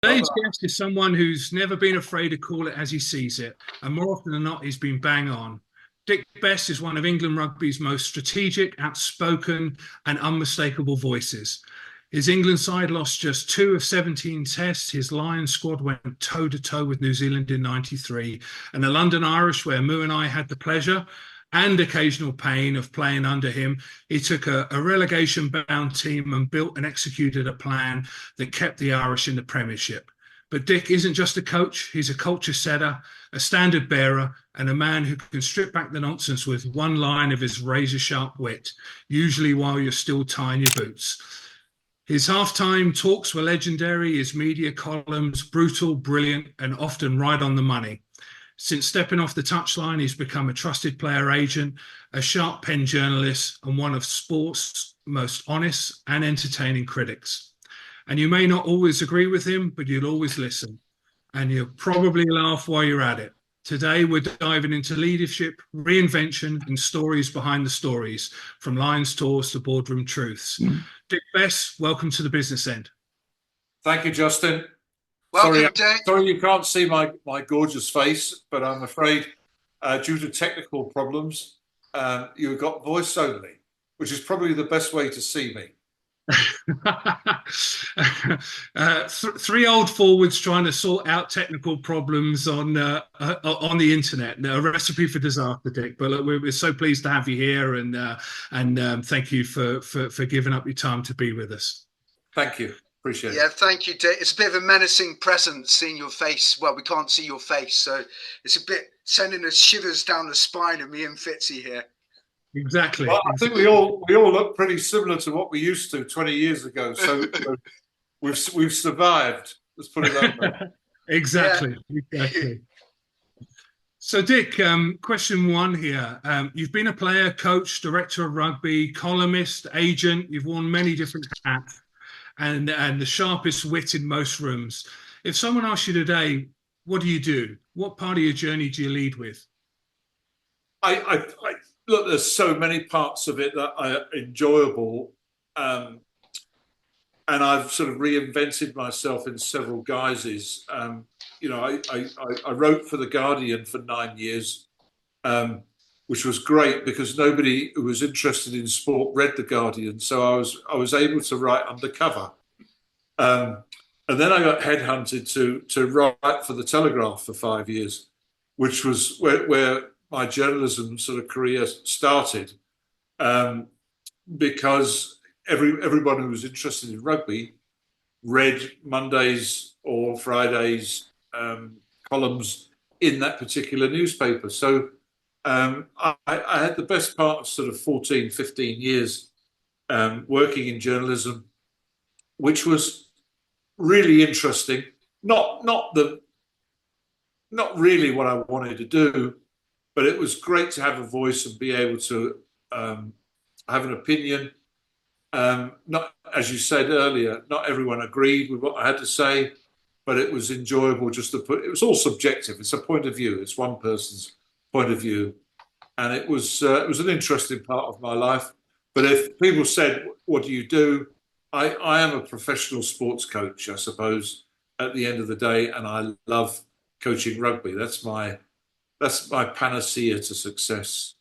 Today's guest is someone who's never been afraid to call it as he sees it, and more often than not, he's been bang on. Dick Best is one of England rugby's most strategic, outspoken, and unmistakable voices. His England side lost just 2 of 17 tests. His Lions squad went toe-to-toe with New Zealand in '93. And the London Irish, where Moo and I had the pleasure and occasional pain of playing under him, he took a relegation-bound team and built and executed a plan that kept the Irish in the Premiership. But Dick isn't just a coach, he's a culture setter, a standard bearer, and a man who can strip back the nonsense with one line of his razor-sharp wit, usually while you're still tying your boots. His halftime talks were legendary, his media columns brutal, brilliant, and often right on the money. Since stepping off the touchline, he's become a trusted player agent, a sharp pen journalist, and one of sport's most honest and entertaining critics. And you may not always agree with him, but you'll always listen. And you'll probably laugh while you're at it. Today, we're diving into leadership, reinvention, and stories behind the stories, from Lions tours to boardroom truths. Dick Best, welcome to the business end. Thank you, Justin. Welcome, Dick. Sorry you can't see my gorgeous face, but I'm afraid due to technical problems, you've got voice only, which is probably the best way to see me. 3 old forwards trying to sort out technical problems on the internet. A recipe for disaster, Dick. But look, we're so pleased to have you here, and thank you for giving up your time to be with us. Thank you. Appreciate it. Yeah, thank you, Dick. It's a bit of a menacing presence seeing your face. Well, we can't see your face, so it's a bit sending us shivers down the spine of me and Fitzy here. Exactly. Well, I think we all look pretty similar to what we used to 20 years ago. So we've survived. Let's put it that way. Exactly. So, Dick, question 1 here. You've been a player, coach, director of rugby, columnist, agent. You've worn many different hats. And the sharpest wit in most rooms. If someone asks you today, what do you do? What part of your journey do you lead with? I look, there's so many parts of it that are enjoyable. And I've sort of reinvented myself in several guises. I wrote for The Guardian for 9 years, which was great because nobody who was interested in sport read The Guardian. So I was able to write undercover. And then I got headhunted to write for The Telegraph for 5 years, which was where my journalism sort of career started. Because everyone who was interested in rugby read Mondays or Fridays columns in that particular newspaper. So I had the best part of sort of 14, 15 years working in journalism, which was really interesting. Not really what I wanted to do, but it was great to have a voice and be able to have an opinion. Not, as you said earlier, not everyone agreed with what I had to say, but it was enjoyable just to put. It was all subjective. It's a point of view. It's one person's point of view, and it was an interesting part of my life. But if people said, "What do you do?" I am a professional sports coach, I suppose, at the end of the day, and I love coaching rugby. That's my panacea to success.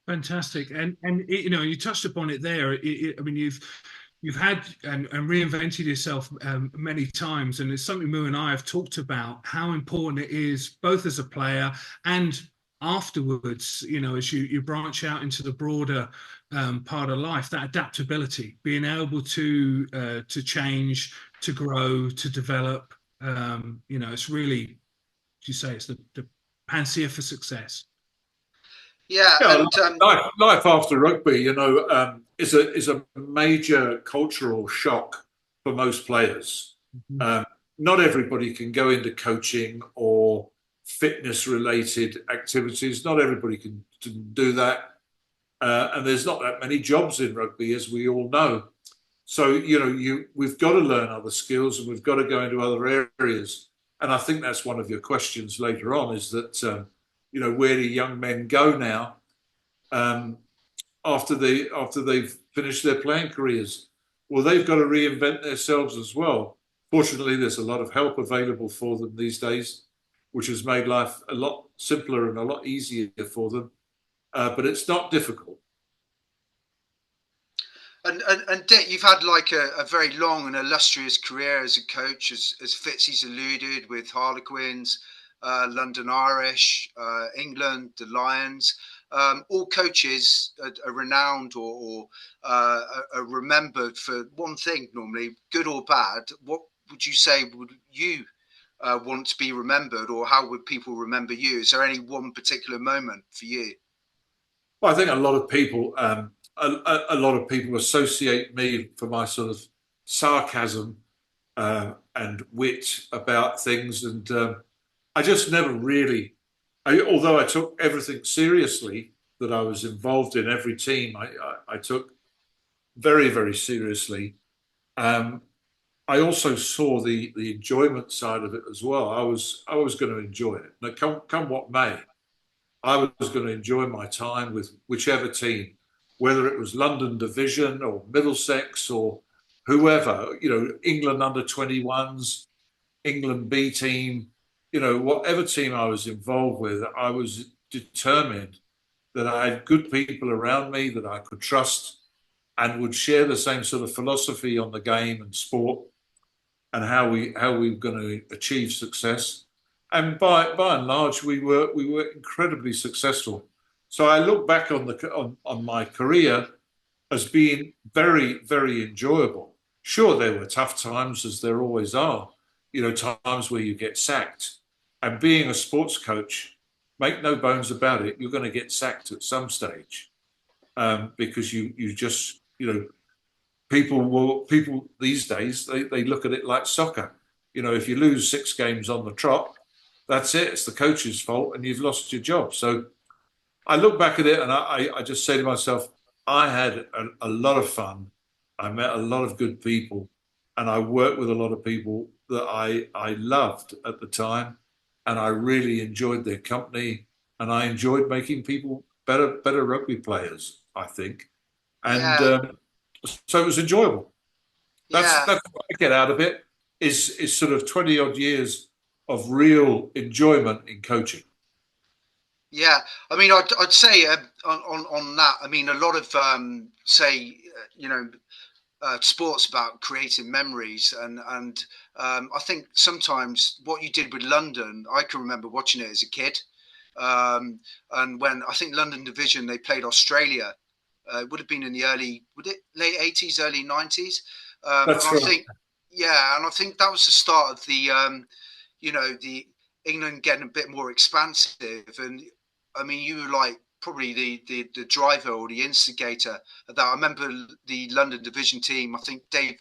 Fantastic, and you touched upon it there. I mean, you've had and reinvented yourself many times, and it's something Moo and I have talked about, how important it is both as a player and afterwards, as you branch out into the broader part of life, that adaptability, being able to change, to grow, to develop. It's really, as you say, it's the panacea for success. Yeah, and life after rugby, is a major cultural shock for most players. Mm-hmm. not everybody can go into coaching or fitness related activities. Not everybody can do that. And there's not that many jobs in rugby, as we all know. So, we've got to learn other skills, and we've got to go into other areas. And I think that's one of your questions later on, is that, where do young men go now after they've finished their playing careers? Well, they've got to reinvent themselves as well. Fortunately, there's a lot of help available for them these days, which has made life a lot simpler and a lot easier for them. But it's not difficult. And Dick, you've had like a very long and illustrious career as a coach, as Fitzy's alluded, with Harlequins, London Irish, England, the Lions. All coaches are renowned or are remembered for one thing, normally, good or bad. What would you say would you want to be remembered, or how would people remember you? Is there any one particular moment for you? Well, I think a lot of people a lot of people associate me for my sort of sarcasm and wit about things, and I just never really, although I took everything seriously that I was involved in, every team I took very, very seriously. I also saw the enjoyment side of it as well. I was going to enjoy it. Now, come what may, I was going to enjoy my time with whichever team, whether it was London Division or Middlesex or whoever, England under-21s, England B team, whatever team I was involved with. I was determined that I had good people around me that I could trust and would share the same sort of philosophy on the game and sport and how we were going to achieve success. And by and large, we were incredibly successful. So I look back on my career as being very, very enjoyable. Sure, there were tough times, as there always are. Times where you get sacked. And being a sports coach, make no bones about it, you're going to get sacked at some stage because you just people these days they look at it like soccer. If you lose 6 games on the trot, that's it. It's the coach's fault, and you've lost your job. So I look back at it and I just say to myself, I had a lot of fun. I met a lot of good people, and I worked with a lot of people that I loved at the time, and I really enjoyed their company, and I enjoyed making people better rugby players, I think. And so it was enjoyable. That's what I get out of it, is sort of 20 odd years of real enjoyment in coaching. Yeah, I mean, I'd say on that. I mean, a lot of sports about creating memories, and I think sometimes what you did with London, I can remember watching it as a kid, and when I think London Division, they played Australia. It would have been in the late 80s, early 90s. That's right. I think that was the start of the the England getting a bit more expansive. And I mean, you were like probably the driver or the instigator of that. I remember the London Division team. I think a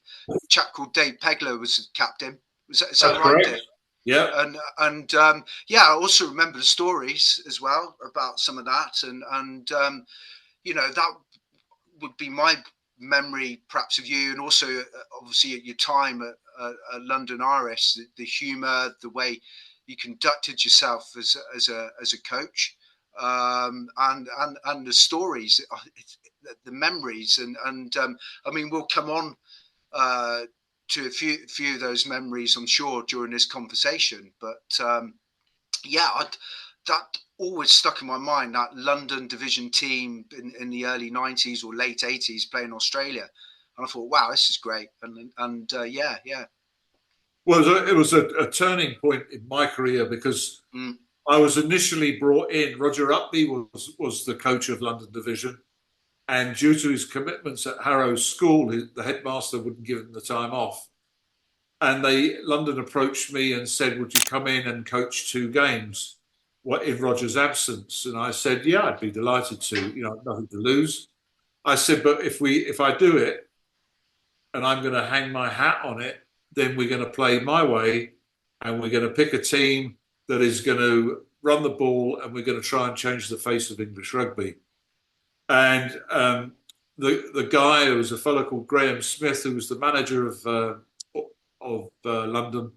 chap called Dave Pegler was the captain. Is that right, Dave? Yeah. And I also remember the stories as well about some of that. And that would be my memory perhaps of you, and also obviously at your time at London Irish, the humour, the way you conducted yourself as a coach, and the stories, the memories, and I mean, we'll come on to a few of those memories, I'm sure, during this conversation. But that always stuck in my mind, that London Division team in the early 90s or late 80s playing Australia. And I thought, wow, this is great. And yeah. Well, it was a turning point in my career because I was initially brought in. Roger Upby was the coach of London Division. And due to his commitments at Harrow School, the headmaster wouldn't give him the time off. And London approached me and said, would you come in and coach 2 games in Roger's absence? And I said, yeah, I'd be delighted to. Nothing to lose. I said, but if I do it and I'm going to hang my hat on it, then we're going to play my way, and we're going to pick a team that is going to run the ball, and we're going to try and change the face of English rugby. And the guy, who was a fellow called Graham Smith, who was the manager of London,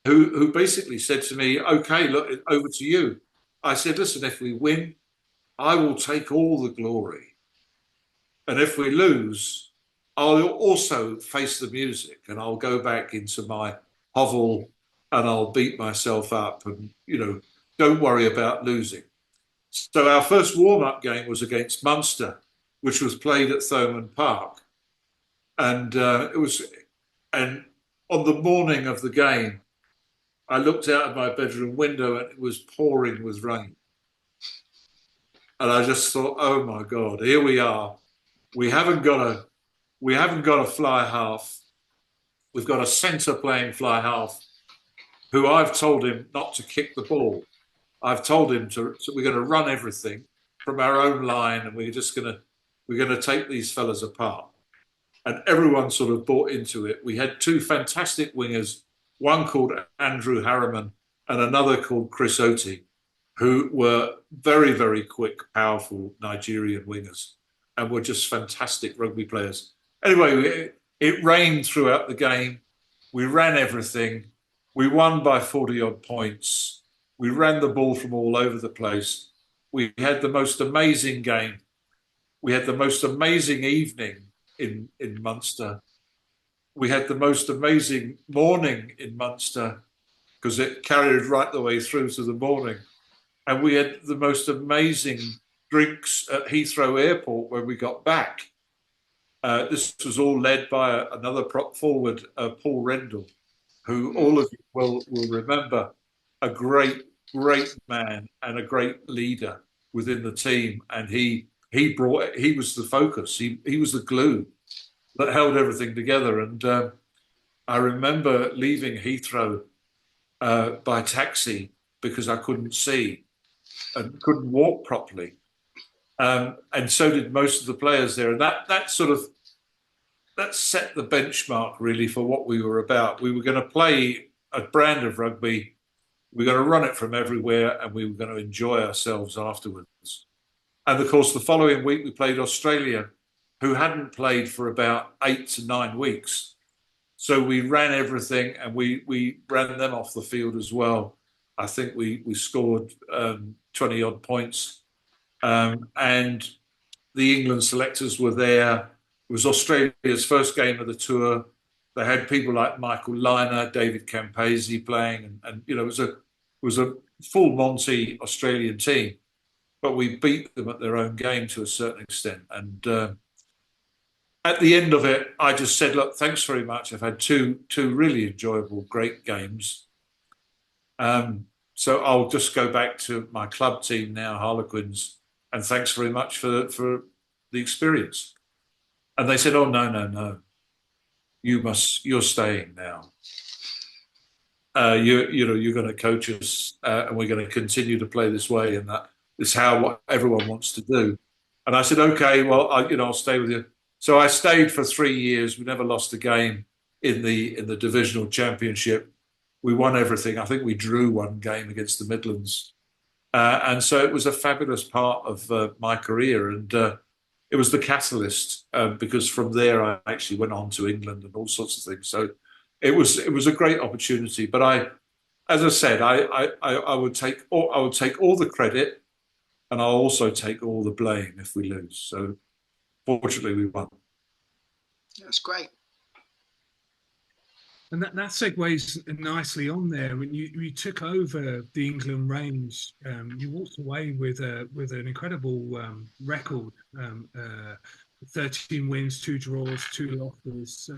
who basically said to me, "Okay, look, over to you." I said, "Listen, if we win, I will take all the glory, and if we lose, I'll also face the music, and I'll go back into my hovel, and I'll beat myself up, and don't worry about losing." So our first warm-up game was against Munster, which was played at Thomond Park, and and on the morning of the game, I looked out of my bedroom window and it was pouring with rain, and I just thought, "Oh my God, here we are. We haven't got a fly half. We've got a centre playing fly half, who I've told him not to kick the ball. I've told him we're going to run everything from our own line, and we're going to take these fellas apart." And everyone sort of bought into it. We had two fantastic wingers, one called Andrew Harriman and another called Chris Oti, who were very, very quick, powerful Nigerian wingers, and were just fantastic rugby players. Anyway, it rained throughout the game. We ran everything. We won by 40-odd points. We ran the ball from all over the place. We had the most amazing game. We had the most amazing evening in Munster. We had the most amazing morning in Munster, because it carried right the way through to the morning. And we had the most amazing drinks at Heathrow Airport when we got back. This was all led by another prop forward, Paul Rendell, who all of you will remember, a great man and a great leader within the team. And he was the focus. He was the glue that held everything together. And I remember leaving Heathrow by taxi because I couldn't see and couldn't walk properly. And so did most of the players there. And that set the benchmark really for what we were about. We were going to play a brand of rugby. We were going to run it from everywhere, and we were going to enjoy ourselves afterwards. And of course, the following week we played Australia, who hadn't played for about 8 to 9 weeks. So we ran everything, and we ran them off the field as well. I think we scored 20-odd points. And the England selectors were there. It was Australia's first game of the tour. They had people like Michael Lynagh, David Campese playing, and it was a full Monty Australian team. But we beat them at their own game to a certain extent. And at the end of it, I just said, "Look, thanks very much. I've had two really enjoyable, great games. So I'll just go back to my club team now, Harlequins, and thanks very much for the experience." And they said, "Oh, no. You're staying now. You're going to coach us, and we're going to continue to play this way, and that is what everyone wants to do." And I said, "Okay, well, I'll stay with you." So I stayed for 3 years. We never lost a game in the divisional championship. We won everything. I think we drew one game against the Midlands, and so it was a fabulous part of my career, and it was the catalyst, because from there I actually went on to England and all sorts of things. So it was a great opportunity. But as I said, I would take all the credit, and I'll also take all the blame if we lose. So fortunately, we won. That's great. And that segues nicely on there. When you took over the England range, you walked away with an incredible record: 13 wins, 2 draws, 2 losses.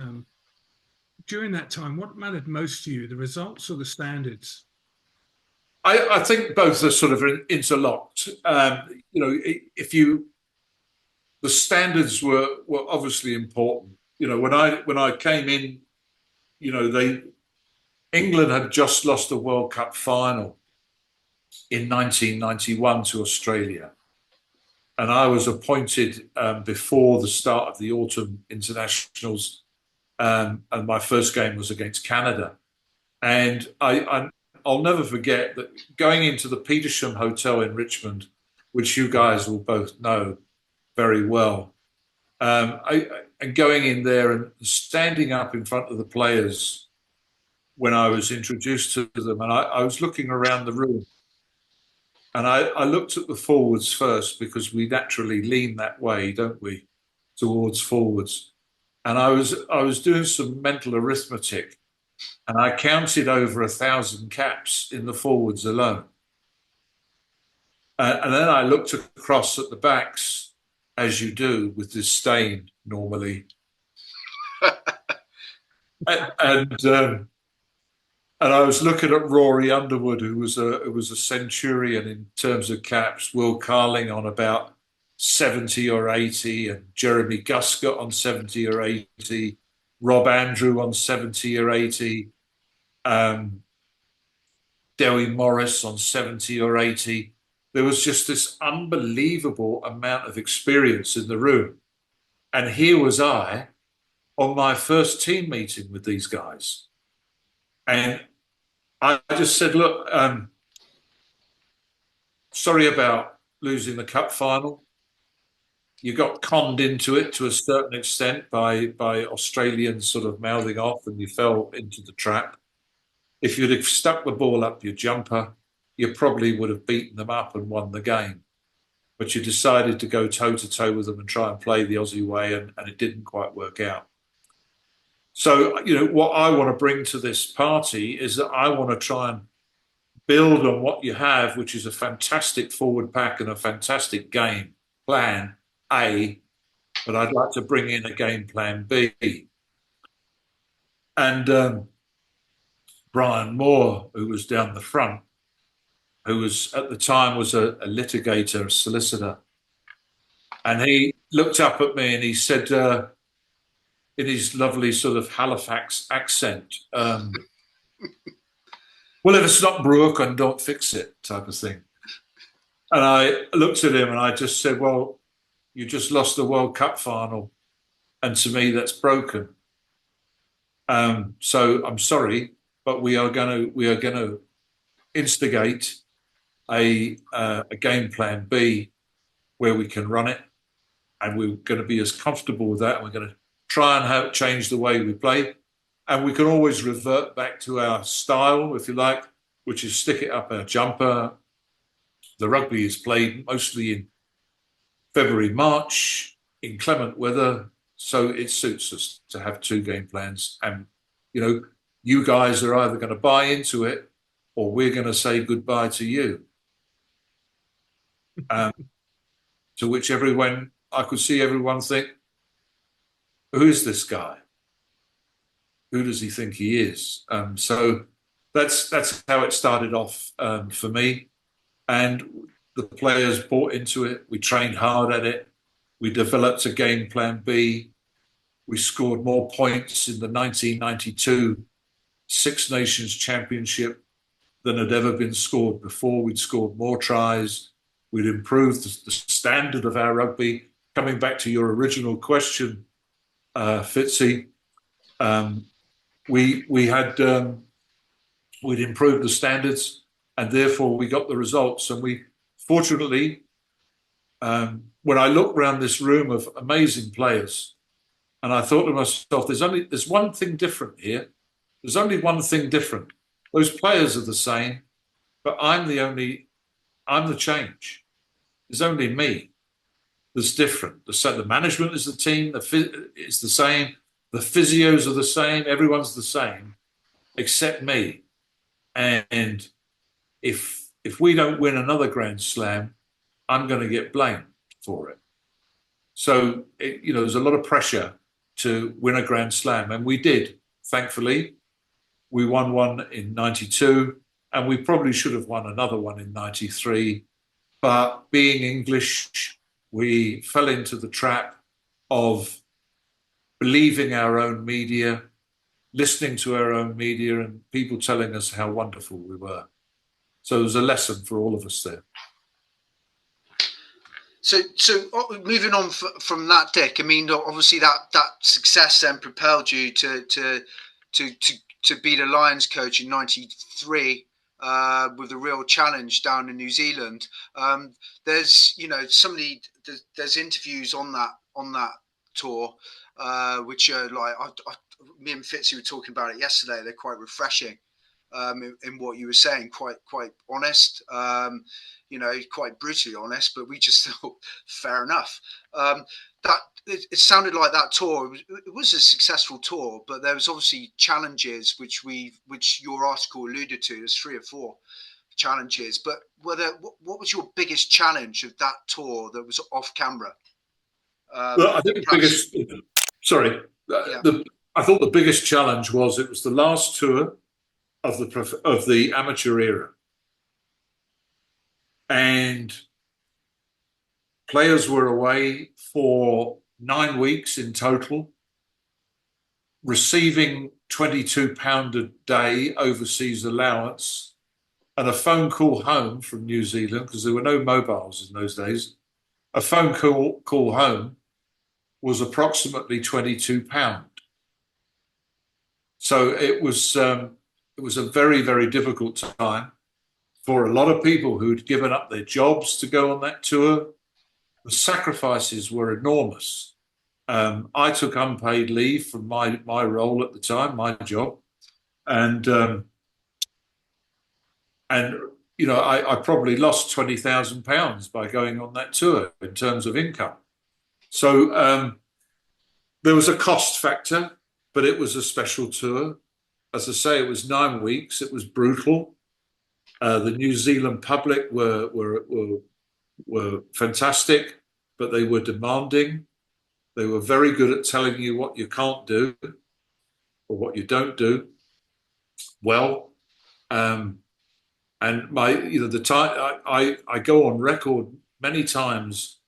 During that time, what mattered most to you, the results or the standards? I think both are sort of interlocked. The standards were obviously important. When I came in, England had just lost a World Cup final in 1991 to Australia, and I was appointed before the start of the autumn internationals and my first game was against Canada. And I'll never forget that going into the Petersham Hotel in Richmond, which you guys will both know very well, and going in there and standing up in front of the players when I was introduced to them, and I was looking around the room, and I looked at the forwards first because we naturally lean that way, don't we, towards forwards. And I was doing some mental arithmetic, and I counted over 1,000 caps in the forwards alone. And then I looked across at the backs, as you do with disdain normally, and I was looking at Rory Underwood, who was a centurion in terms of caps, Will Carling on about 70 or 80, and Jeremy Guscott on 70 or 80, Rob Andrew on 70 or 80, Dewi Morris on 70 or 80. There was just this unbelievable amount of experience in the room. And here was I on my first team meeting with these guys. And I just said, look, sorry about losing the cup final. You got conned into it to a certain extent by Australians sort of mouthing off, and you fell into the trap. If you'd have stuck the ball up your jumper, you probably would have beaten them up and won the game. But you decided to go toe-to-toe with them and try and play the Aussie way, and it didn't quite work out. So, what I want to bring to this party is that I want to try and build on what you have, which is a fantastic forward pack and a fantastic game plan A, but I'd like to bring in a game plan B. And Brian Moore, who was down the front, who was at the time was a litigator, a solicitor, and he looked up at me and he said, in his lovely sort of Halifax accent, well, if it's not broken, don't fix it, type of thing. And I looked at him and I just said, well, you just lost the World Cup final, and to me that's broken. So I'm sorry, but we are going to instigate a game plan B where we can run it, and we're going to be as comfortable with that. And we're going to try and change the way we play, and we can always revert back to our style, if you like, which is stick it up our jumper. The rugby is played mostly in February, March, in clement weather, so it suits us to have two game plans. And, you guys are either going to buy into it or we're going to say goodbye to you. To which I could see everyone think, who is this guy? Who does he think he is? So that's how it started off for me. And the players bought into it. We trained hard at it. We developed a game plan B. We scored more points in the 1992 Six Nations Championship than had ever been scored before. We'd scored more tries. We'd improved the standard of our rugby. Coming back to your original question, Fitzy, we'd improved the standards, and therefore we got the results. And we, fortunately, when I look around this room of amazing players, and I thought to myself, there's one thing different here. There's only one thing different. Those players are the same, but I'm the change. There's only me that's different. The management is the team, it's the same, the physios are the same, everyone's the same, except me. And if we don't win another Grand Slam, I'm going to get blamed for it. So, there's a lot of pressure to win a Grand Slam, and we did, thankfully. We won one in 92, and we probably should have won another one in 93. But being English, we fell into the trap of believing our own media, listening to our own media, and people telling us how wonderful we were. So it was a lesson for all of us there. Moving on from that, Dick. I mean, obviously that success then propelled you to be the Lions coach in '93 with a real challenge down in New Zealand. There's there's interviews on that tour which are like me and Fitzy were talking about it yesterday. They're quite refreshing in what you were saying. Quite honest. Quite brutally honest, but we just thought fair enough. That it sounded like that tour. It was a successful tour, but there was obviously challenges which your article alluded to. There's 3 or 4 challenges, but what was your biggest challenge of that tour that was off camera? Well, I think the biggest. Sorry, I thought the biggest challenge was it was the last tour of the amateur era. And players were away for 9 weeks in total, receiving £22 a day overseas allowance and a phone call home from New Zealand, because there were no mobiles in those days. A phone call home was approximately £22. So it was a very, very difficult time for a lot of people who'd given up their jobs to go on that tour. The sacrifices were enormous. I took unpaid leave from my role at the time, my job, and I probably lost £20,000 by going on that tour in terms of income. So there was a cost factor, but it was a special tour. As I say, it was 9 weeks. It was brutal. The New Zealand public were fantastic, but they were demanding. They were very good at telling you what you can't do or what you don't do well. And I go on record many times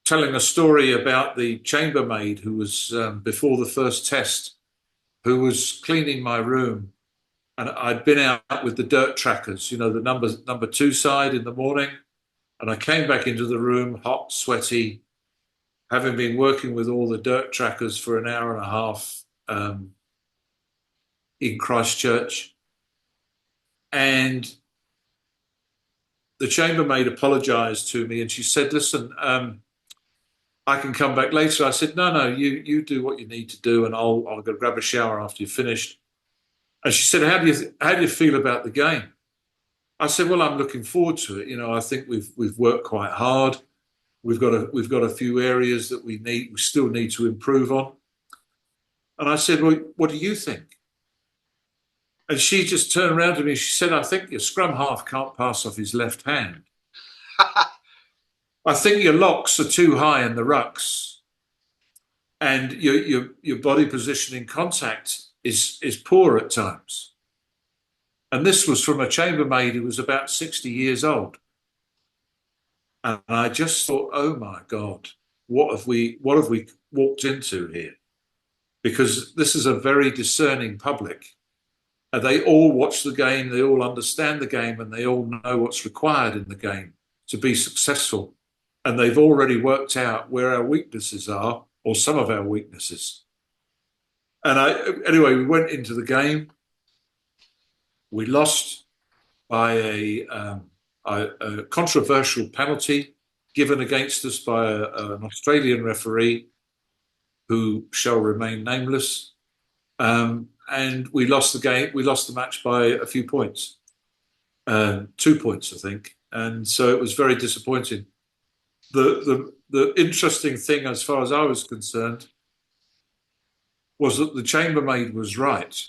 telling a story about the chambermaid who was before the first test, who was cleaning my room. And I'd been out with the dirt trackers, the number 2 side in the morning. And I came back into the room, hot, sweaty, having been working with all the dirt trackers for an hour and a half in Christchurch. And the chambermaid apologised to me and she said, listen, I can come back later. I said, no, you do what you need to do and I'll go grab a shower after you've finished. And she said, how do you feel about the game? I said, well, I'm looking forward to it. I think we've worked quite hard. We've got a few areas that we still need to improve on. And I said, well, what do you think? And she just turned around to me. She said, I think your scrum half can't pass off his left hand. I think your locks are too high in the rucks, and your body position in contact is poor at times. And this was from a chambermaid who was about 60 years old. And I just thought, oh my God, what have we walked into here? Because this is a very discerning public. And they all watch the game, they all understand the game, and they all know what's required in the game to be successful. And they've already worked out where our weaknesses are, or some of our weaknesses. And anyway, we went into the game. We lost by a controversial penalty given against us by an Australian referee who shall remain nameless. And we lost the game. We lost the match by a few points, 2 points, I think. And so it was very disappointing. The interesting thing, as far as I was concerned, was that the chambermaid was right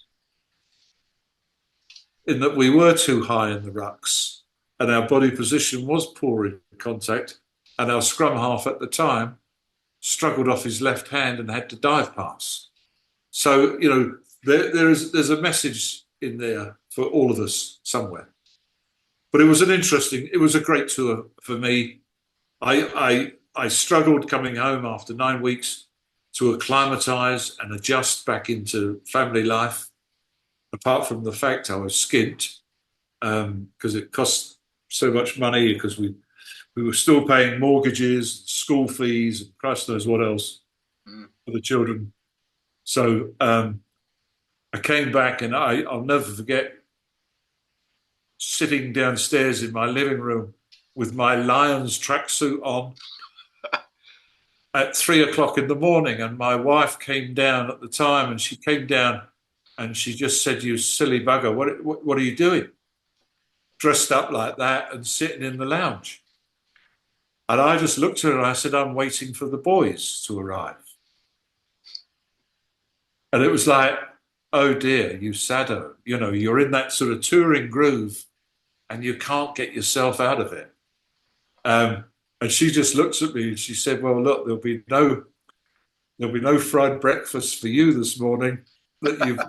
in that we were too high in the rucks and our body position was poor in contact, and our scrum half at the time struggled off his left hand and had to dive pass. So, there's a message in there for all of us somewhere. But it was a great tour for me. I struggled coming home after 9 weeks to acclimatise and adjust back into family life, apart from the fact I was skint because it cost so much money, because we We were still paying mortgages, school fees, and Christ knows what else for the children. So I came back, and I'll never forget sitting downstairs in my living room with my Lions tracksuit on at 3 o'clock in the morning. And my wife came down at the time, and she came down and she just said, "You silly bugger, what are you doing? Dressed up like that and sitting in the lounge." And I just looked at her and I said, "I'm waiting for the boys to arrive." And it was like, oh dear, you saddo. You know, you're in that sort of touring groove and you can't get yourself out of it. And she just looks at me and she said, "Well, look, there'll be no fried breakfast for you this morning that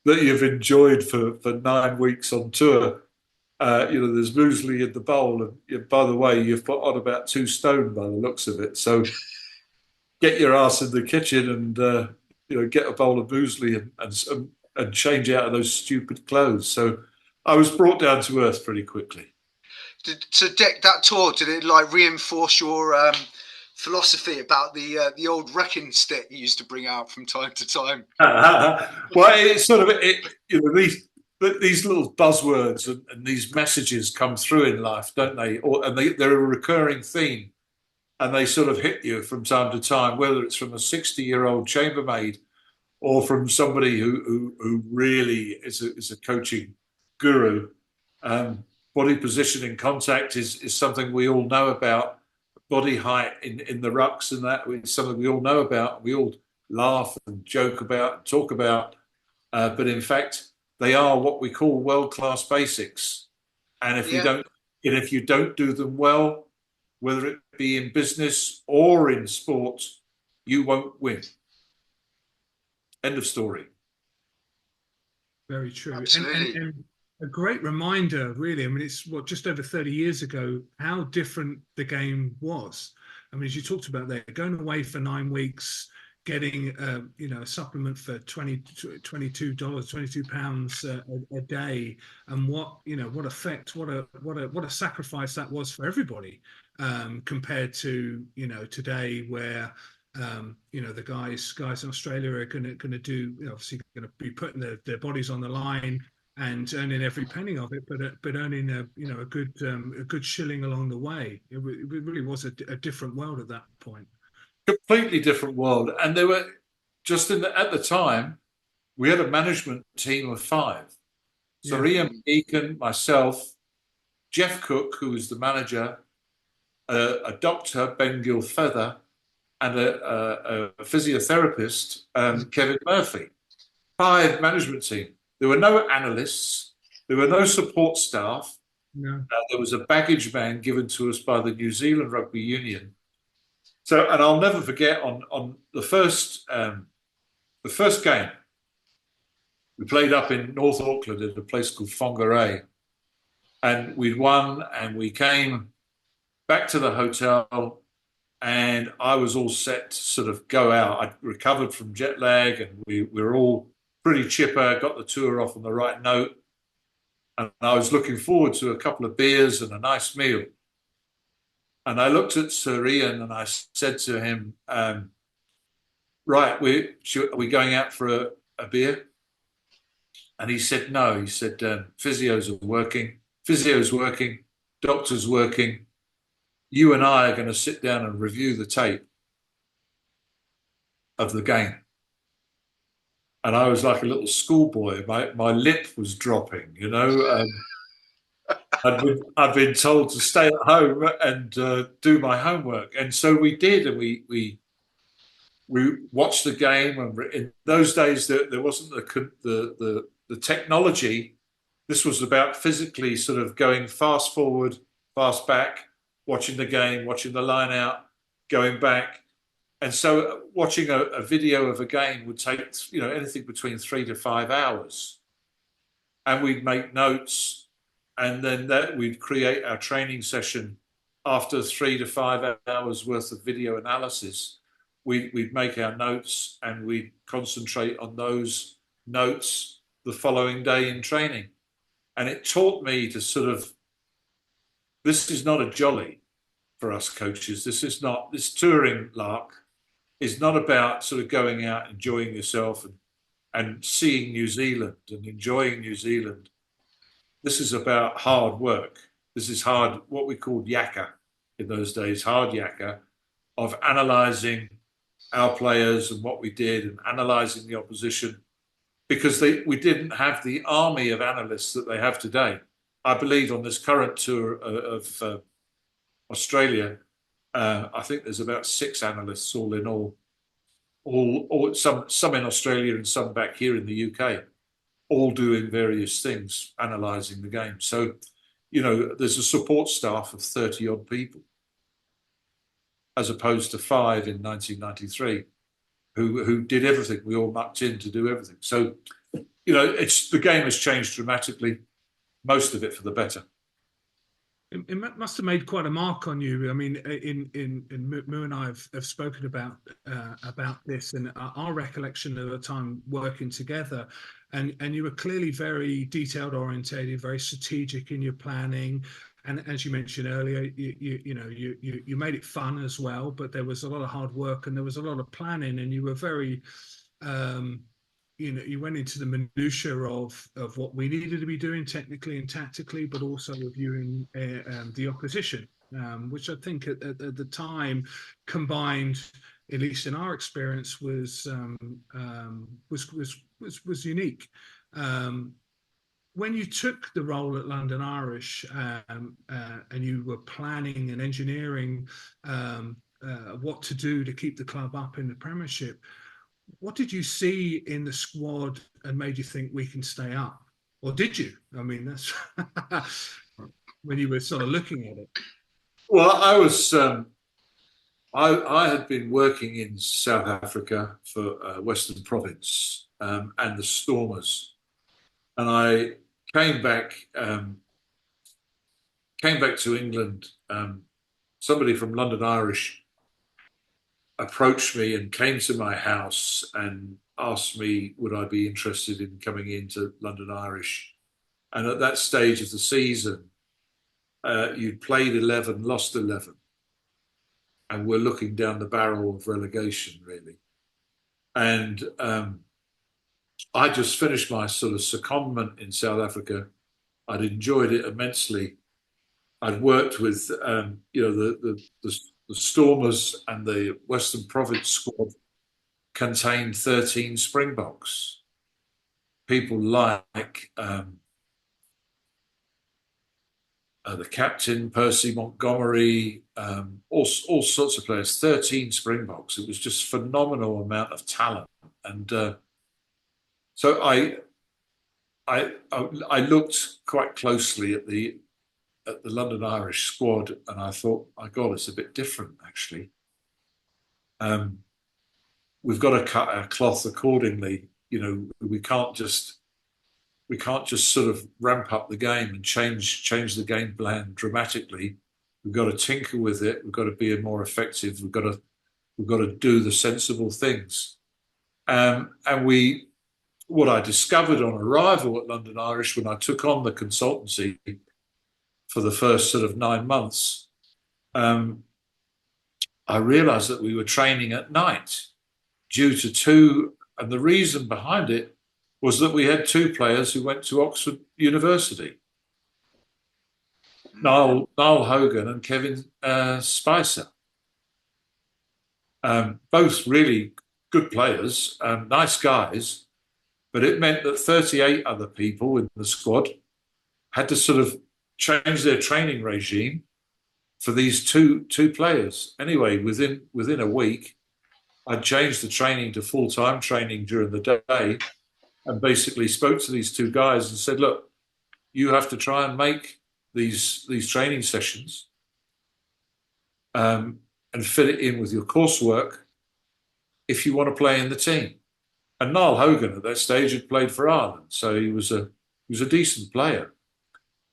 you've enjoyed for 9 weeks on tour. There's muesli in the bowl, and by the way, you've put on about 2 stone by the looks of it. So get your ass in the kitchen and get a bowl of muesli and change out of those stupid clothes." So I was brought down to earth pretty quickly. So Dick, that tour, did it like reinforce your philosophy about the old wrecking stick you used to bring out from time to time? Well, it's sort of these little buzzwords and these messages come through in life, don't they? They're a recurring theme, and they sort of hit you from time to time, whether it's from a 60-year-old chambermaid or from somebody who really is a coaching guru. Body positioning contact is something we all know about. Body height in the rucks and that is something we all know about. We all laugh and joke about and talk about. But in fact, they are what we call world-class basics. And if you don't do them well, whether it be in business or in sport, you won't win. End of story. Very true. Absolutely. And a great reminder, really. I mean, it's just over 30 years ago, how different the game was. I mean, as you talked about there, going away for 9 weeks, getting a supplement for £22 a day, and what effect, what a sacrifice that was for everybody, compared to today, where the guys in Australia are going to do, obviously going to be putting their bodies on the line and earning every penny of it, but earning a good shilling along the way. It really was a different world at that point. Completely different world. And they were just at the time, we had a management team of 5. So Ian Eakin, myself, Jeff Cook, who was the manager, a doctor, Ben Gilfeather, and a physiotherapist, Kevin Murphy. 5 management team. There were no analysts. There were no support staff. No. There was a baggage man given to us by the New Zealand Rugby Union. So, and I'll never forget on the first game, we played up in North Auckland at a place called Whangarei, and we'd won, and we came back to the hotel, and I was all set to sort of go out. I'd recovered from jet lag, and we were all pretty chipper, got the tour off on the right note, and I was looking forward to a couple of beers and a nice meal. And I looked at Sir Ian and I said to him, "Right, are we going out for a beer?" And he said, "No." He said, "Physio's working, doctor's working. You and I are going to sit down and review the tape of the game." And I was like a little schoolboy. My lip was dropping, I'd been told to stay at home and do my homework, and so we did. And we watched the game. And in those days, there wasn't the technology. This was about physically sort of going fast forward, fast back, watching the game, watching the line out, going back. And so watching a video of a game would take, anything between 3 to 5 hours. And we'd make notes, and then we'd create our training session after 3 to 5 hours worth of video analysis. We'd make our notes, and we'd concentrate on those notes the following day in training. And it taught me to sort of, this is not a jolly. for us coaches. This touring lark is not about sort of going out, enjoying yourself and seeing New Zealand and enjoying New Zealand. This is about hard work. This is hard, what we called yakka in those days, hard yakka, of analysing our players and what we did and analysing the opposition, because we didn't have the army of analysts that they have today. I believe on this current tour of Australia, I think there's about 6 analysts all in all, some in Australia and some back here in the UK, all doing various things, analysing the game. So, there's a support staff of 30 odd people, as opposed to 5 in 1993, who did everything. We all mucked in to do everything. So, the game has changed dramatically, most of it for the better. It must have made quite a mark on you. I mean, in Moo and I have spoken about this, and our recollection of the time working together, and you were clearly very detailed orientated, very strategic in your planning, and as you mentioned earlier, you made it fun as well. But there was a lot of hard work and there was a lot of planning, and you were very you went into the minutiae of what we needed to be doing technically and tactically, but also reviewing the opposition, which I think at the time combined, at least in our experience, was unique. When you took the role at London Irish and you were planning and engineering what to do to keep the club up in the Premiership, what did you see in the squad and made you think we can stay up? Or did you? I mean, that's when you were sort of looking at it. Well, I was, I had been working in South Africa for Western Province and the Stormers, and I came back to England. Somebody from London Irish approached me and came to my house and asked me would I be interested in coming into London Irish. And at that stage of the season, you'd played 11, lost 11, and we're looking down the barrel of relegation, really. And I just finished my sort of secondment in South Africa. I'd enjoyed it immensely. I'd worked with, the Stormers and the Western Province squad contained 13 Springboks. People like the captain, Percy Montgomery, all sorts of players, 13 Springboks. It was just phenomenal amount of talent. And so I looked quite closely at the London Irish squad, and I thought, my God, it's a bit different, actually. We've got to cut our cloth accordingly. We can't just sort of ramp up the game and change the game plan dramatically. We've got to tinker with it. We've got to be more effective. We've got to do the sensible things. And what I discovered on arrival at London Irish, when I took on the consultancy for the first sort of 9 months, I realised that we were training at night due to 2, and the reason behind it was that we had 2 players who went to Oxford University, Niall Hogan and Kevin Spicer. Both really good players, nice guys, but it meant that 38 other people in the squad had to sort of change their training regime for these two players. Anyway, within a week, I changed the training to full-time training during the day, and basically spoke to these 2 guys and said, look, you have to try and make these training sessions and fit it in with your coursework if you want to play in the team. And Niall Hogan at that stage had played for Ireland, so he was a decent player.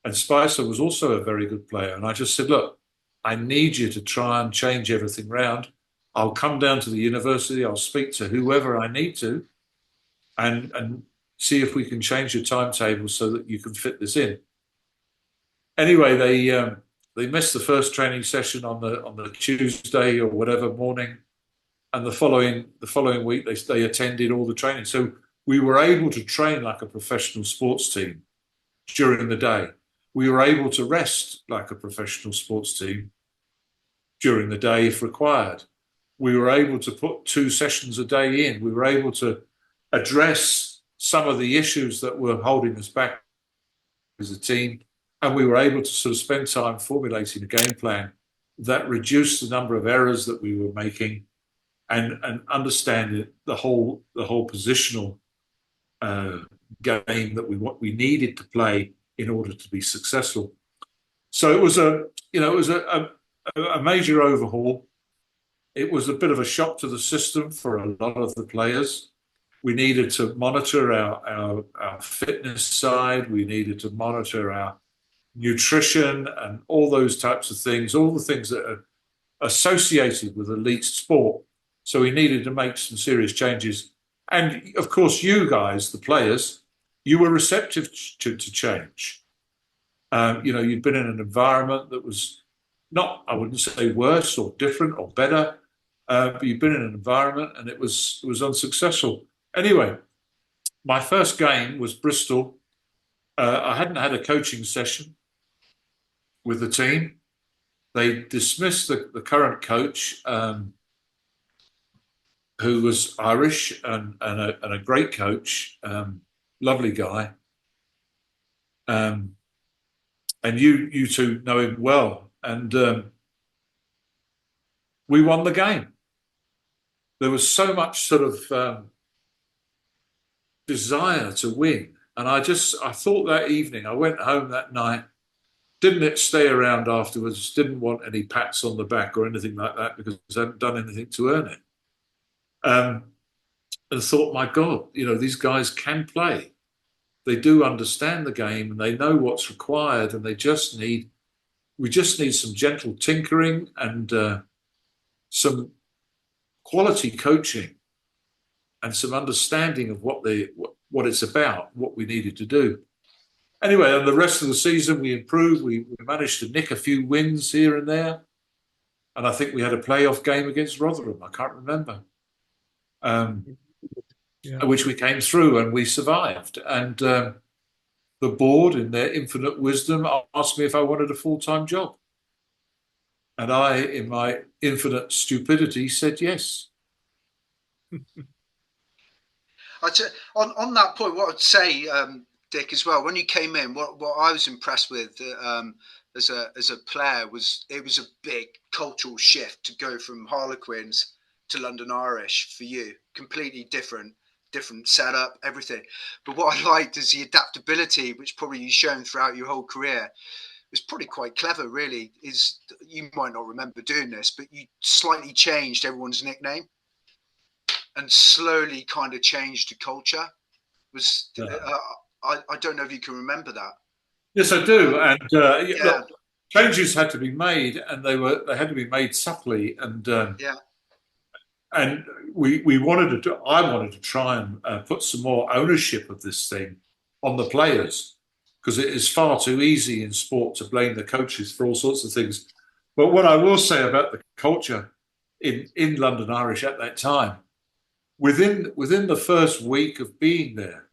And Spicer was also a very good player. And I just said, look, I need you to try and change everything round. I'll come down to the university. I'll speak to whoever I need to and see if we can change your timetable so that you can fit this in. Anyway, they missed the first training session on the Tuesday or whatever morning, and the following week they attended all the training. So we were able to train like a professional sports team during the day. We were able to rest like a professional sports team during the day if required. We were able to put 2 sessions a day in. We were able to address some of the issues that were holding us back as a team. And we were able to sort of spend time formulating a game plan that reduced the number of errors that we were making and understand the whole positional game that we needed to play in order to be successful. So it was a major overhaul. It was a bit of a shock to the system for a lot of the players. We needed to monitor our fitness side. We needed to monitor our nutrition and all those types of things, all the things that are associated with elite sport. So we needed to make some serious changes. And of course, you guys, the players, you were receptive to change. You'd been in an environment that was not, I wouldn't say worse or different or better, but you've been in an environment and it was unsuccessful. Anyway, my first game was Bristol. I hadn't had a coaching session with the team. They dismissed the current coach, who was Irish and a great coach, lovely guy. And you two know him well. And we won the game. There was so much sort of desire to win. And I thought that evening, I went home that night, didn't stay around afterwards, didn't want any pats on the back or anything like that because I hadn't done anything to earn it. And thought, my God, these guys can play. They do understand the game and they know what's required, and we just need some gentle tinkering and some quality coaching and some understanding of what it's about, what we needed to do. Anyway, and the rest of the season we improved. We managed to nick a few wins here and there. And I think we had a playoff game against Rotherham. I can't remember. Which we came through and we survived. And the board, in their infinite wisdom, asked me if I wanted a full-time job. And I, in my infinite stupidity, said yes. On that point, what I'd say, Dick, as well, when you came in, what I was impressed with as a player was it was a big cultural shift to go from Harlequins to London Irish for you. Completely different setup, everything. But what I liked is the adaptability, which probably you've shown throughout your whole career. It was probably quite clever, really. You might not remember doing this, but you slightly changed everyone's nickname and slowly kind of changed the culture. I don't know if you can remember that. Yes, I do. And look, changes had to be made, and they had to be made subtly. And and we wanted to. I wanted to try and put some more ownership of this thing on the players, because it is far too easy in sport to blame the coaches for all sorts of things. But what I will say about the culture in London Irish at that time, within the first week of being there,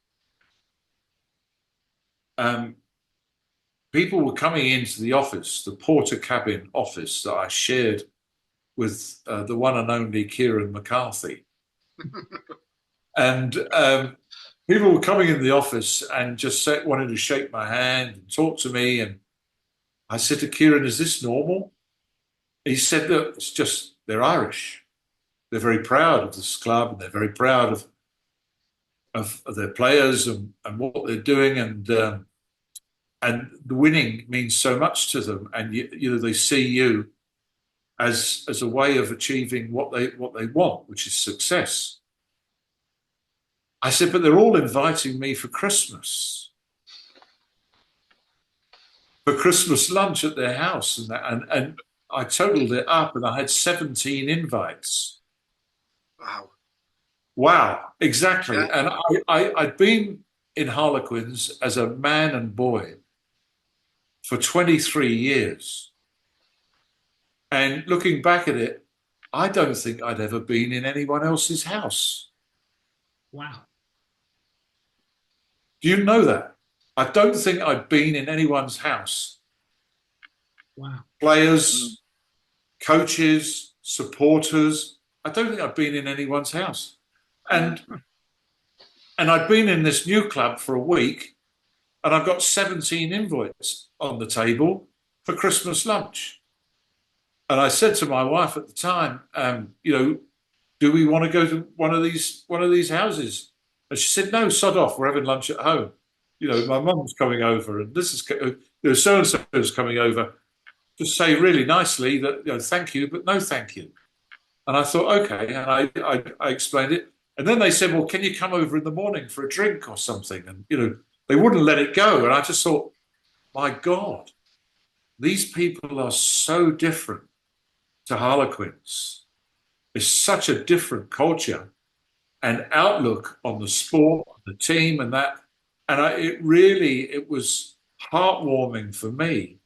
people were coming into the office, the porter cabin office that I shared with the one and only Kieran McCarthy. And people were coming in the office and just wanted to shake my hand and talk to me. And I said to Kieran, "Is this normal?" He said, "Look, it's just, they're Irish. They're very proud of this club, and they're very proud of their players and what they're doing. And the winning means so much to them. And they see you as a way of achieving what they want, which is success." I said, "But they're all inviting me for Christmas lunch at their house." And I totaled it up, and I had 17 invites. Wow, exactly. Yeah. And I'd been in Harlequins as a man and boy for 23 years. And looking back at it, I don't think I'd ever been in anyone else's house. Wow. Do you know that? I don't think I'd been in anyone's house. Wow. Players, coaches, supporters. I don't think I'd been in anyone's house. And I'd been in this new club for a week, and I've got 17 invites on the table for Christmas lunch. And I said to my wife at the time, do we want to go to one of these houses? And she said, no, sod off. We're having lunch at home. My mum's coming over, and so and so is coming over. Just say really nicely that thank you, but no thank you. And I thought, okay, and I explained it. And then they said, well, can you come over in the morning for a drink or something? And they wouldn't let it go. And I just thought, my God, these people are so different to Harlequins. It's such a different culture and outlook on the sport, the team, and that. And it was heartwarming for me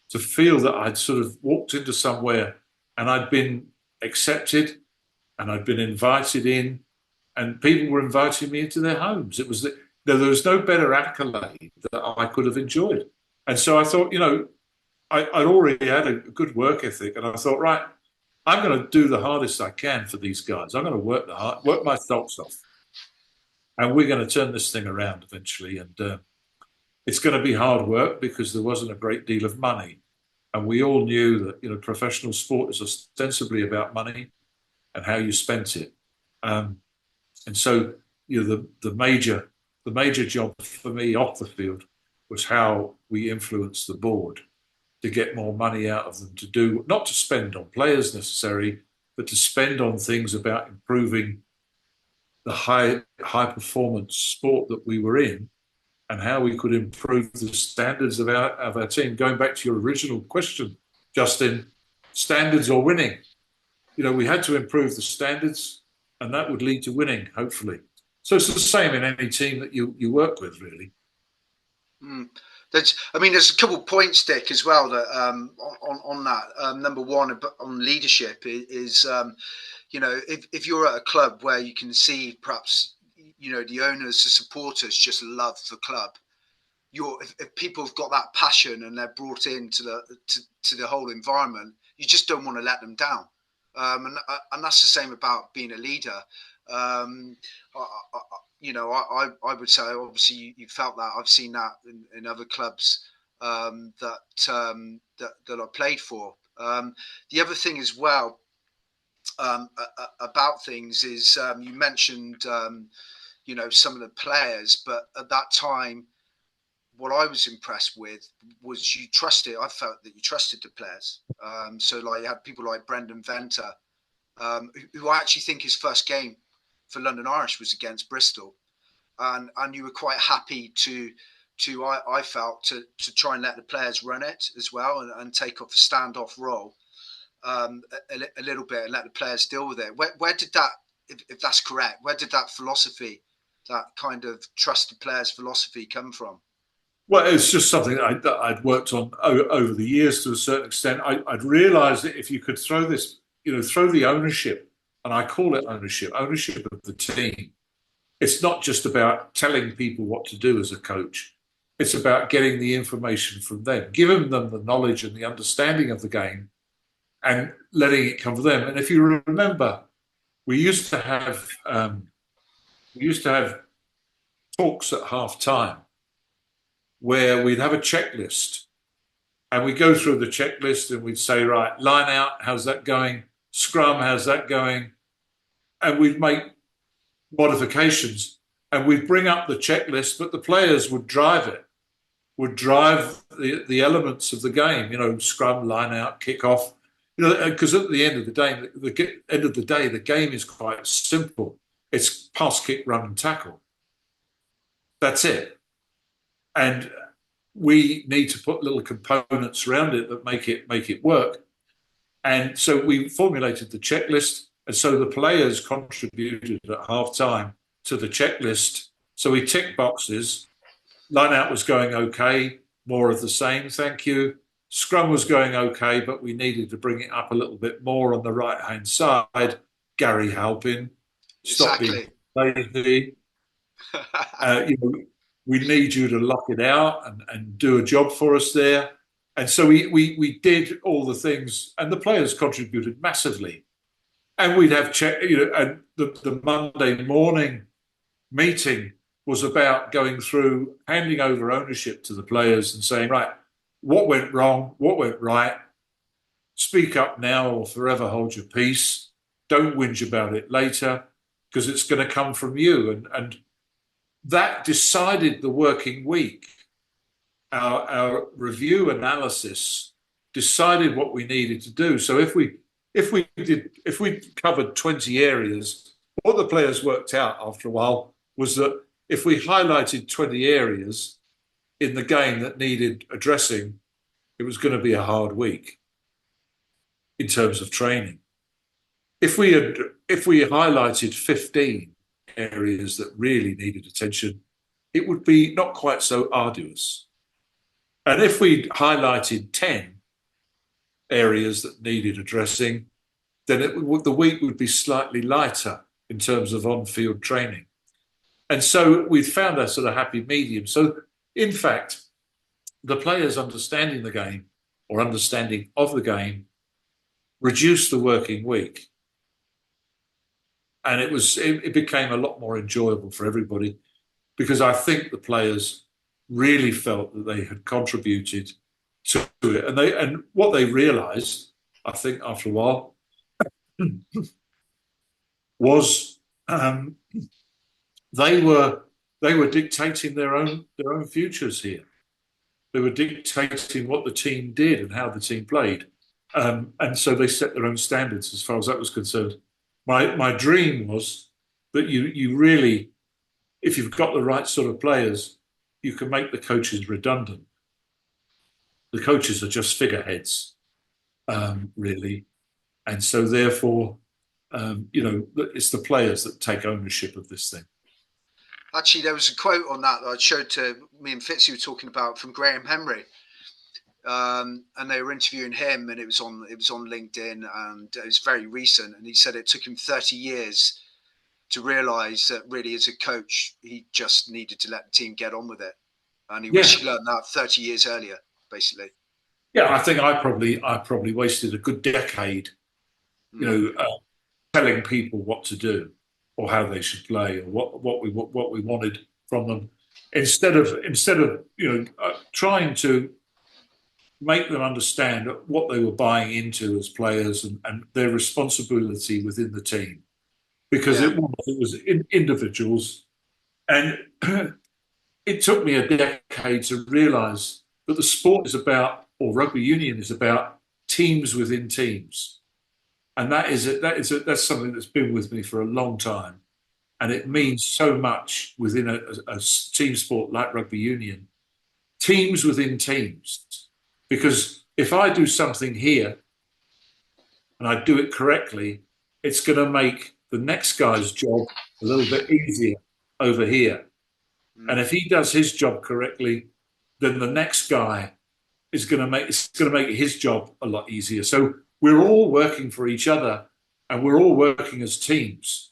to feel that I'd sort of walked into somewhere and I'd been accepted and I'd been invited in, and people were inviting me into their homes. There was no better accolade that I could have enjoyed. And so I thought, I'd already had a good work ethic, and I thought, right, I'm going to do the hardest I can for these guys. I'm going to work my socks off, and we're going to turn this thing around eventually. And it's going to be hard work because there wasn't a great deal of money, and we all knew that professional sport is ostensibly about money and how you spent it. And so the major job for me off the field was how we influenced the board to get more money out of them, to do, not to spend on players necessarily, but to spend on things about improving the high performance sport that we were in, and how we could improve the standards of our team. Going back to your original question, Justin, standards or winning? We had to improve the standards, and that would lead to winning, hopefully. So it's the same in any team that you work with, really. There's a couple of points, Dick, as well that on that. Number one, on leadership is, if you're at a club where you can see perhaps, the owners, the supporters just love the club. If people have got that passion and they're brought into the whole environment, you just don't want to let them down. And that's the same about being a leader. I would say, obviously, you felt that. I've seen that in other clubs that I played for. The other thing as well about things is you mentioned, some of the players, but at that time, what I was impressed with was I felt that you trusted the players. So you had people like Brendan Venter, who I actually think his first game for London Irish was against Bristol, and you were quite happy I felt to try and let the players run it as well, and take off the standoff role a little bit and let the players deal with it. Where did that, if that's correct, where did that philosophy, that kind of trust the players philosophy, come from? Well, it's just something that I'd worked on over the years to a certain extent. I'd realised that if you could throw the ownership, and I call it ownership of the team. It's not just about telling people what to do as a coach. It's about getting the information from them, giving them the knowledge and the understanding of the game, and letting it come from them. And if you remember, we used to have talks at half time where we'd have a checklist, and we'd go through the checklist and we'd say, right, line out, how's that going? Scrum, how's that going? And we'd make modifications, and we'd bring up the checklist, but the players would drive it, would drive the elements of the game, scrum, line out, kick off, because at the end of the day, the game is quite simple. It's pass, kick, run, and tackle. That's it. And we need to put little components around it that make it work. And so we formulated the checklist, and so the players contributed at half time to the checklist. So we ticked boxes. Line out was going okay, more of the same, thank you. Scrum was going okay, but we needed to bring it up a little bit more on the right-hand side. Gary Halpin, stop being Exactly. lazy. We need you to lock it out and do a job for us there. And so we did all the things, and the players contributed massively. And we'd have and the Monday morning meeting was about going through, handing over ownership to the players and saying, right, what went wrong, what went right, speak up now or forever hold your peace. Don't whinge about it later, because it's going to come from you. And that decided the working week. Our review analysis decided what we needed to do. So if we covered 20 areas, what the players worked out after a while was that if we highlighted 20 areas in the game that needed addressing, it was going to be a hard week in terms of training. If we highlighted 15 areas that really needed attention, it would be not quite so arduous. And if we highlighted 10 areas that needed addressing, then the week would be slightly lighter in terms of on-field training. And so we found a sort of happy medium. So, in fact, the players understanding the game or understanding of the game reduced the working week. And it became a lot more enjoyable for everybody, because I think the players really felt that they had contributed to it. And what they realised, I think, after a while, was they were dictating their own futures here. They were dictating what the team did and how the team played, and so they set their own standards as far as that was concerned. My dream was that you really, if you've got the right sort of players, you can make the coaches redundant. The coaches are just figureheads, really, and so therefore, it's the players that take ownership of this thing. Actually, there was a quote on that I showed to me and Fitz, you were talking about, from Graham Henry, and they were interviewing him, and it was on LinkedIn, and it was very recent. And he said it took him 30 years to realise that really, as a coach, he just needed to let the team get on with it, and he wished he learned that 30 years earlier, basically. Yeah, I think I probably wasted a good decade, telling people what to do or how they should play or what we wanted from them, instead of trying to make them understand what they were buying into as players and their responsibility within the team, because it was individuals, and it took me a decade to realise that the sport is about, or rugby union is about, teams within teams, and that's something that's been with me for a long time, and it means so much within a team sport like rugby union, teams within teams. Because if I do something here and I do it correctly, it's going to make the next guy's job a little bit easier over here. And if he does his job correctly, then the next guy is going to make his job a lot easier. So we're all working for each other, and we're all working as teams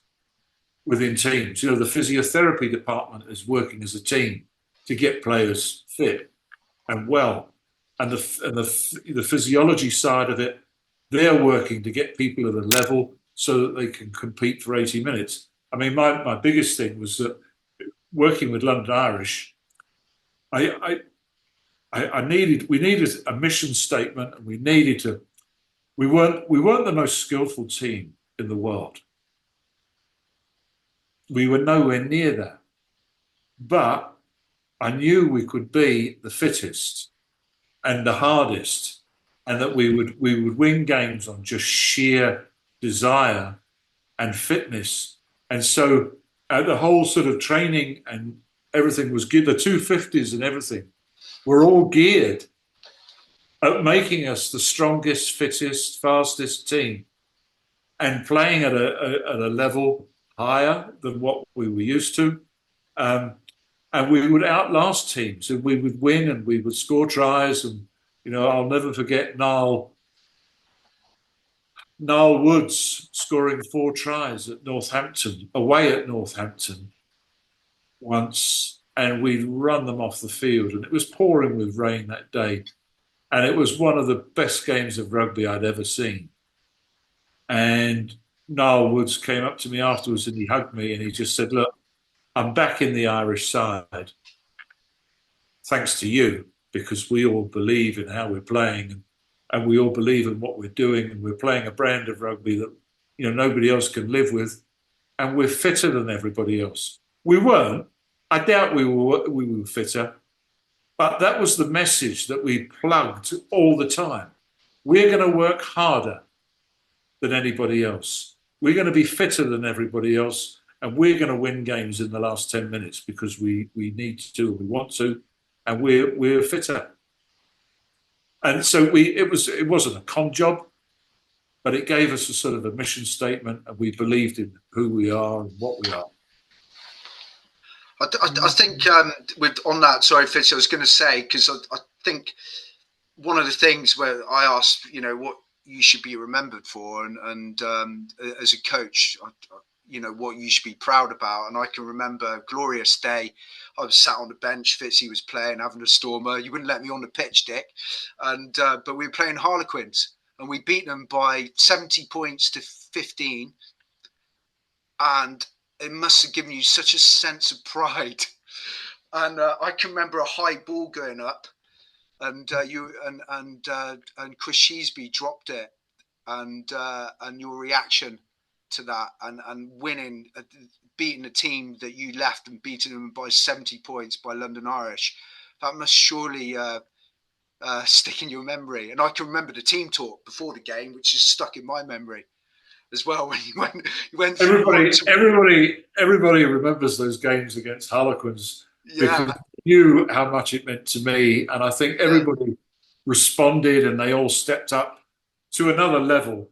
within teams. The physiotherapy department is working as a team to get players fit and well. And the physiology side of it, they're working to get people at a level so that they can compete for 80 minutes. I mean, my biggest thing was that working with London Irish, we needed a mission statement, and we weren't the most skillful team in the world. We were nowhere near that. But I knew we could be the fittest and the hardest, and that we would win games on just sheer desire and fitness. And so the whole sort of training and everything was geared, the 250s and everything were all geared at making us the strongest, fittest, fastest team, and playing at a level higher than what we were used to. And we would outlast teams, and we would win, and we would score tries, and I'll never forget Niall Woods scoring 4 tries at Northampton, away at Northampton once, and we'd run them off the field, and it was pouring with rain that day, and it was one of the best games of rugby I'd ever seen. And Niall Woods came up to me afterwards and he hugged me and he just said, "Look, I'm back in the Irish side thanks to you, because we all believe in how we're playing, and we all believe in what we're doing, and we're playing a brand of rugby that nobody else can live with, and we're fitter than everybody else." We weren't. I doubt we were fitter, but that was the message that we plugged all the time. We're going to work harder than anybody else. We're going to be fitter than everybody else, and we're going to win games in the last 10 minutes because we need to, we want to, and we're fitter. And so it wasn't a con job, but it gave us a sort of a mission statement, and we believed in who we are and what we are. I think on that, sorry, Fitz, I was going to say, because I think one of the things where I asked, what you should be remembered for, and as a coach, what you should be proud about. And I can remember a glorious day. I was sat on the bench, Fitzy was playing, having a stormer. You wouldn't let me on the pitch, Dick. And but we were playing Harlequins, and we beat them by 70 points to 15. And it must have given you such a sense of pride. And I can remember a high ball going up, and you and Chris Sheesby dropped it, and your reaction to that, and winning, beating the team that you left and beating them by 70 points by London Irish. That must surely stick in your memory. And I can remember the team talk before the game, which is stuck in my memory as well. When you went through everybody remembers those games against Harlequins, because they knew how much it meant to me, and I think everybody responded, and they all stepped up to another level,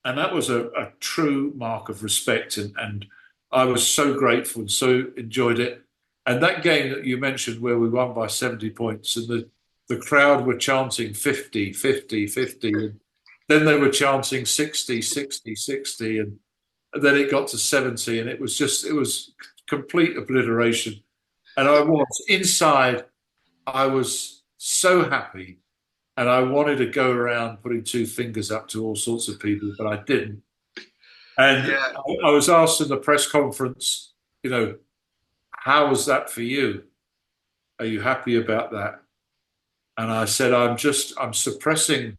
and that was a true mark of respect, and I was so grateful and so enjoyed it. And that game that you mentioned, where we won by 70 points, and the crowd were chanting 50, 50, 50, and then they were chanting 60, 60, 60, and then it got to 70, and it was complete obliteration. And inside, I was so happy, and I wanted to go around putting 2 fingers up to all sorts of people, but I didn't. And I was asked in the press conference, how was that for you? Are you happy about that? And I said, I'm suppressing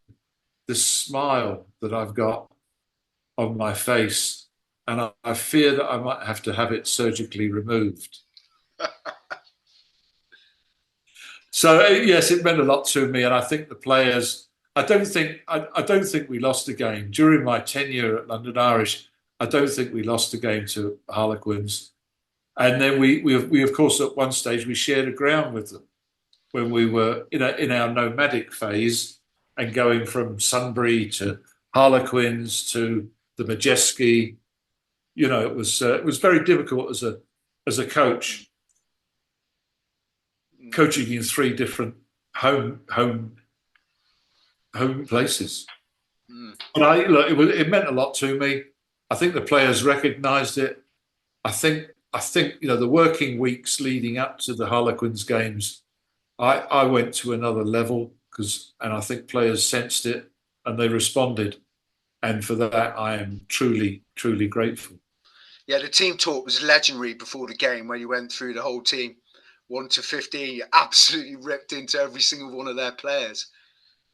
this smile that I've got on my face, and I fear that I might have to have it surgically removed. So yes, it meant a lot to me, and I think the players. I don't think we lost a game during my tenure at London Irish. I don't think we lost a game to Harlequins, and then we of course at one stage we shared a ground with them when we were in our nomadic phase, and going from Sunbury to Harlequins to the Majeski. It was very difficult as a coach, coaching in 3 different home places. But it meant a lot to me. I think the players recognised it. I think the working weeks leading up to the Harlequins games, I went to another level, and I think players sensed it and they responded, and for that I am truly, truly grateful. Yeah, the team talk was legendary before the game, where you went through the whole team, 1 to 15. You absolutely ripped into every single one of their players.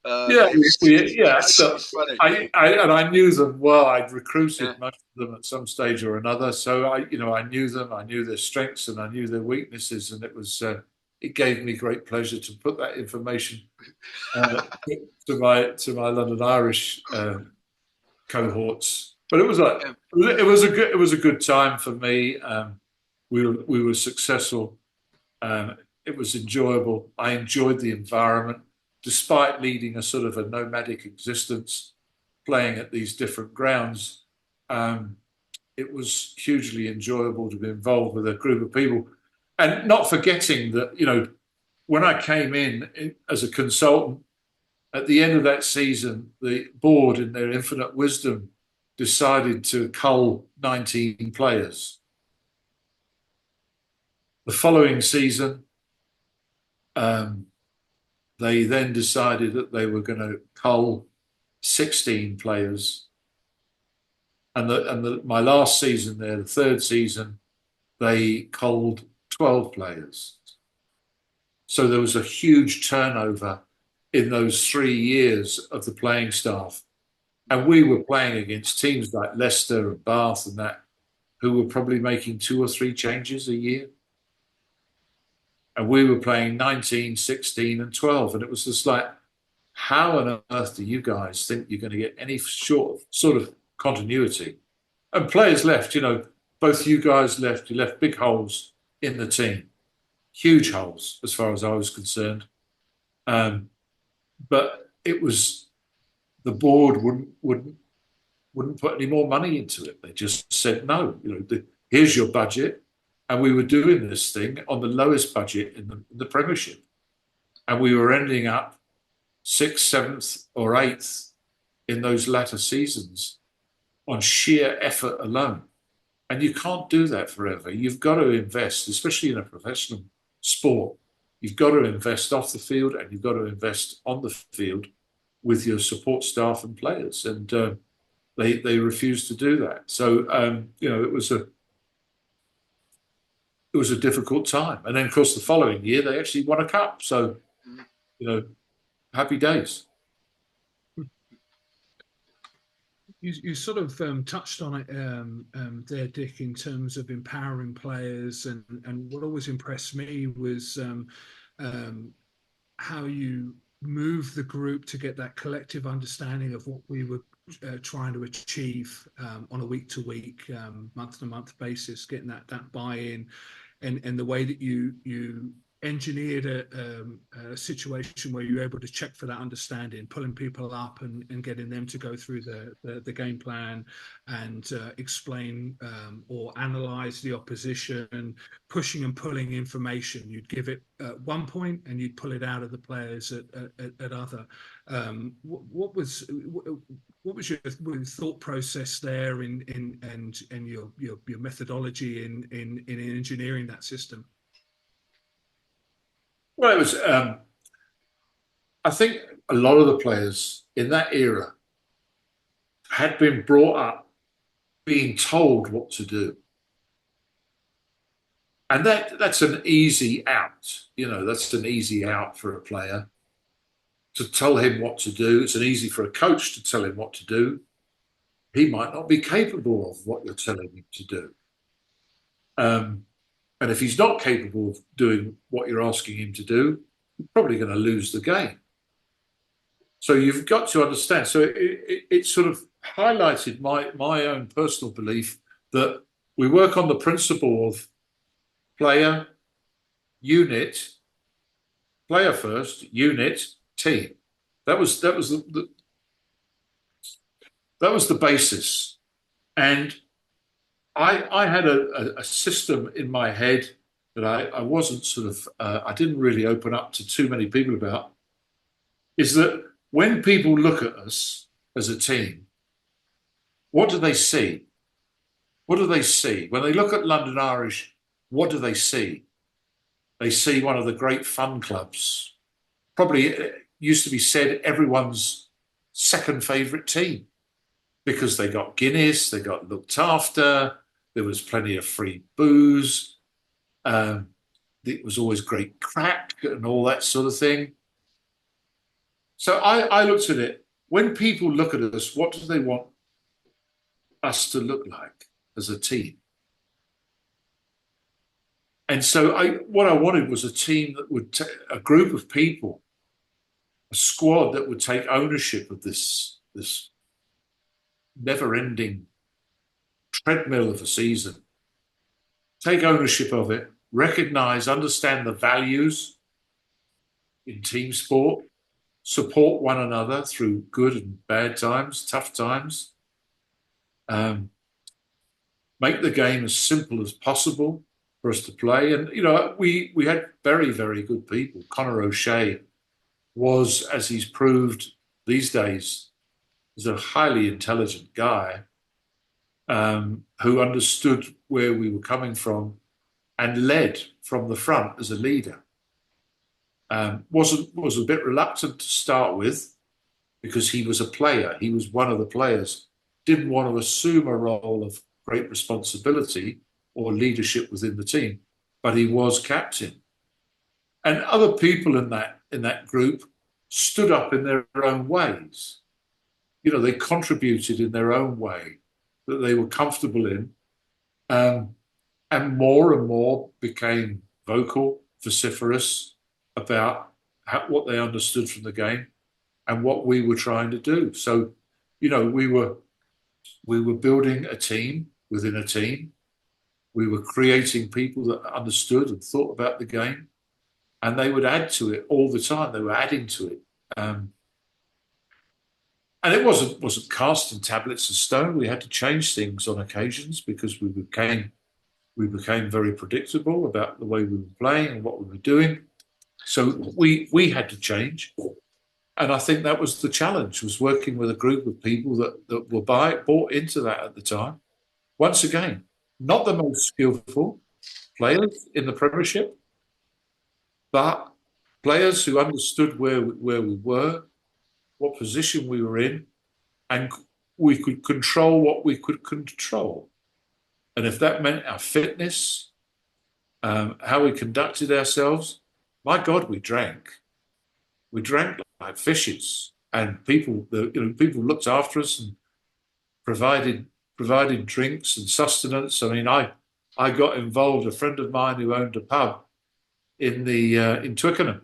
So funny. I knew them well. I'd recruited most of them at some stage or another, so I knew them. I knew their strengths and I knew their weaknesses, and it gave me great pleasure to put that information to my London Irish cohorts. But it was a good time for me. We were successful. It was enjoyable. I enjoyed the environment, despite leading a sort of a nomadic existence, playing at these different grounds. It was hugely enjoyable to be involved with a group of people, and not forgetting that when I came in as a consultant, At the end of that season, the board, in their infinite wisdom, decided to cull 19 players. The following season, they then decided that they were going to cull 16 players. And my last season there, the third season, they culled 12 players. So there was a huge turnover in those 3 years of the playing staff. And we were playing against teams like Leicester and Bath and that, who were probably making 2 or 3 changes a year. And we were playing 19, 16 and 12. And it was just like, how on earth do you guys think you're going to get any sort of continuity? And players left, both you guys left. You left big holes in the team, huge holes as far as I was concerned. But it was, the board wouldn't put any more money into it. They just said, no, here's your budget. And we were doing this thing on the lowest budget in the Premiership. And we were ending up 6th, 7th or 8th in those latter seasons on sheer effort alone. And you can't do that forever. You've got to invest, especially in a professional sport. You've got to invest off the field and you've got to invest on the field with your support staff and players. And they refused to do that. So, it was a difficult time. And then, of course, the following year, they actually won a cup. So, happy days. You sort of touched on it there, Dick, in terms of empowering players. And what always impressed me was how you move the group to get that collective understanding of what we were trying to achieve on a week-to-week, month-to-month basis, getting that buy-in. And the way that you engineered a situation where you're able to check for that understanding, pulling people up and getting them to go through the game plan and explain or analyze the opposition, pushing and pulling information. You'd give it at one point and you'd pull it out of the players at other. What was your thought process there and your methodology in engineering that system? Well, it was. I think a lot of the players in that era had been brought up being told what to do, and that's an easy out. That's an easy out for a player to tell him what to do. It's an easy for a coach to tell him what to do. He might not be capable of what you're telling him to do. And if he's not capable of doing what you're asking him to do, you're probably going to lose the game. So you've got to understand. So it sort of highlighted my own personal belief that we work on the principle of player, unit, player first, unit, team. That was the basis. And I had a system in my head that I wasn't I didn't really open up to too many people about, is that when people look at us as a team, what do they see? What do they see? When they look at London Irish, what do they see? They see one of the great fun clubs. Probably it used to be said everyone's second favourite team because they got Guinness, they got looked after, there was plenty of free booze. It was always great crack and all that sort of thing. So I looked at it. When people look at us, what do they want us to look like as a team? And so what I wanted was a team that would a group of people, a squad that would take ownership of this never-ending treadmill of a season, take ownership of it, recognize, understand the values in team sport, support one another through good and bad times, tough times, make the game as simple as possible for us to play. And, we had very, very good people. Conor O'Shea was, as he's proved these days, is a highly intelligent guy who understood where we were coming from and led from the front as a leader. Was a bit reluctant to start with because he was a player. He was one of the players. Didn't want to assume a role of great responsibility or leadership within the team, but he was captain. And other people in that group stood up in their own ways. You know, they contributed in their own way that they were comfortable in, and more became vocal, vociferous about what they understood from the game and what we were trying to do. So, you know, we were building a team within a team. We were creating people that understood and thought about the game, and they would add to it all the time. They were adding to it. And it wasn't cast in tablets of stone. We had to change things on occasions because we became very predictable about the way we were playing and what we were doing. So we had to change. And I think that was the challenge, was working with a group of people that were bought into that at the time. Once again, not the most skillful players in the Premiership, but players who understood where we were, what position we were in, and we could control what we could control. And if that meant our fitness, how we conducted ourselves, my God, we drank. We drank like fishes, and people looked after us and provided drinks and sustenance. I mean, I got involved. A friend of mine who owned a pub in Twickenham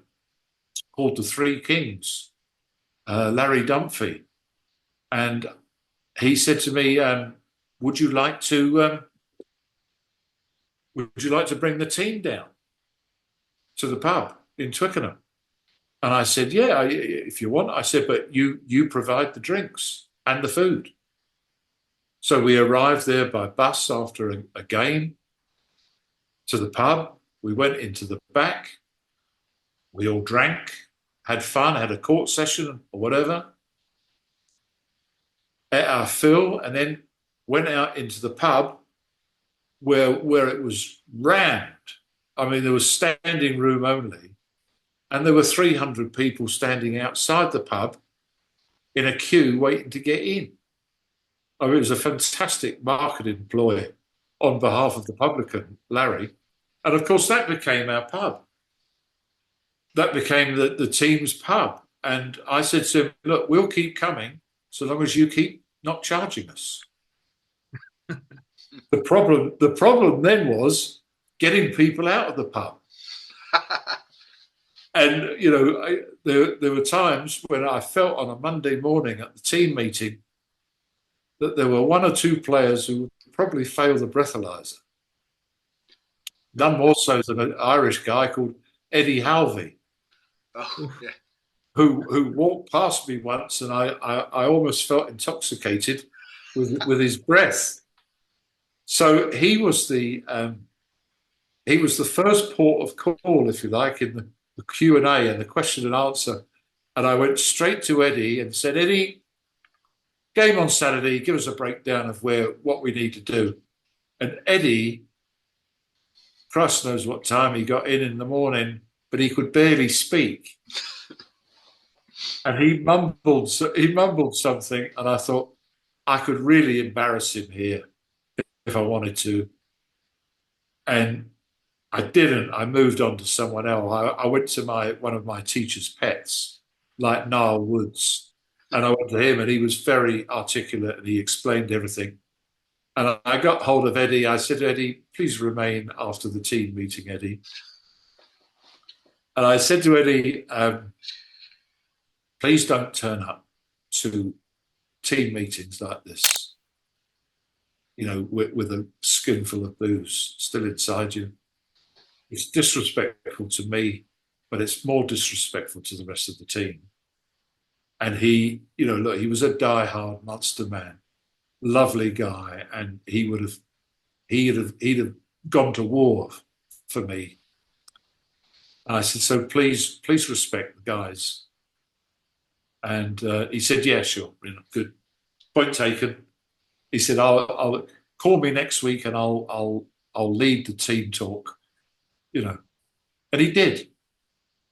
called the Three Kings, Larry Dunphy, and he said to me, "Would you like to bring the team down to the pub in Twickenham?" And I said, "Yeah, if you want." I said, "But you provide the drinks and the food." So we arrived there by bus after a game to the pub. We went into the back. We all drank, had fun, had a court session or whatever, ate our fill, and then went out into the pub where it was rammed. I mean, there was standing room only, and there were 300 people standing outside the pub in a queue waiting to get in. I mean, it was a fantastic marketing ploy on behalf of the publican, Larry. And of course, that became our pub. That became the team's pub. And I said to him, "Look, we'll keep coming so long as you keep not charging us." The problem then was getting people out of the pub. And, you know, there were times when I felt on a Monday morning at the team meeting that there were one or two players who would probably fail the breathalyzer. None more so than an Irish guy called Eddie Halvey, yeah. who walked past me once, and I almost felt intoxicated with his breath. So he was the first port of call, if you like, in the Q&A and the question and answer. And I went straight to Eddie and said, "Eddie, game on Saturday, give us a breakdown of what we need to do." And Eddie, Christ knows what time he got in the morning, but he could barely speak. And he mumbled something, and I thought I could really embarrass him here if I wanted to. And I didn't. I moved on to someone else. I went to one of my teacher's pets, like Niall Woods, and I went to him, and he was very articulate, and he explained everything. And I got hold of Eddie. I said, "Eddie, please remain after the team meeting, Eddie." And I said to Eddie, "Please don't turn up to team meetings like this, you know, with a skinful of booze still inside you. It's disrespectful to me, but it's more disrespectful to the rest of the team." And he, you know, look, he was a diehard Munster man, lovely guy, and he'd have gone to war for me. And I said, "So please respect the guys And he said, yeah, sure, good, point taken. He said, I'll call me next week and I'll lead the team talk, and he did.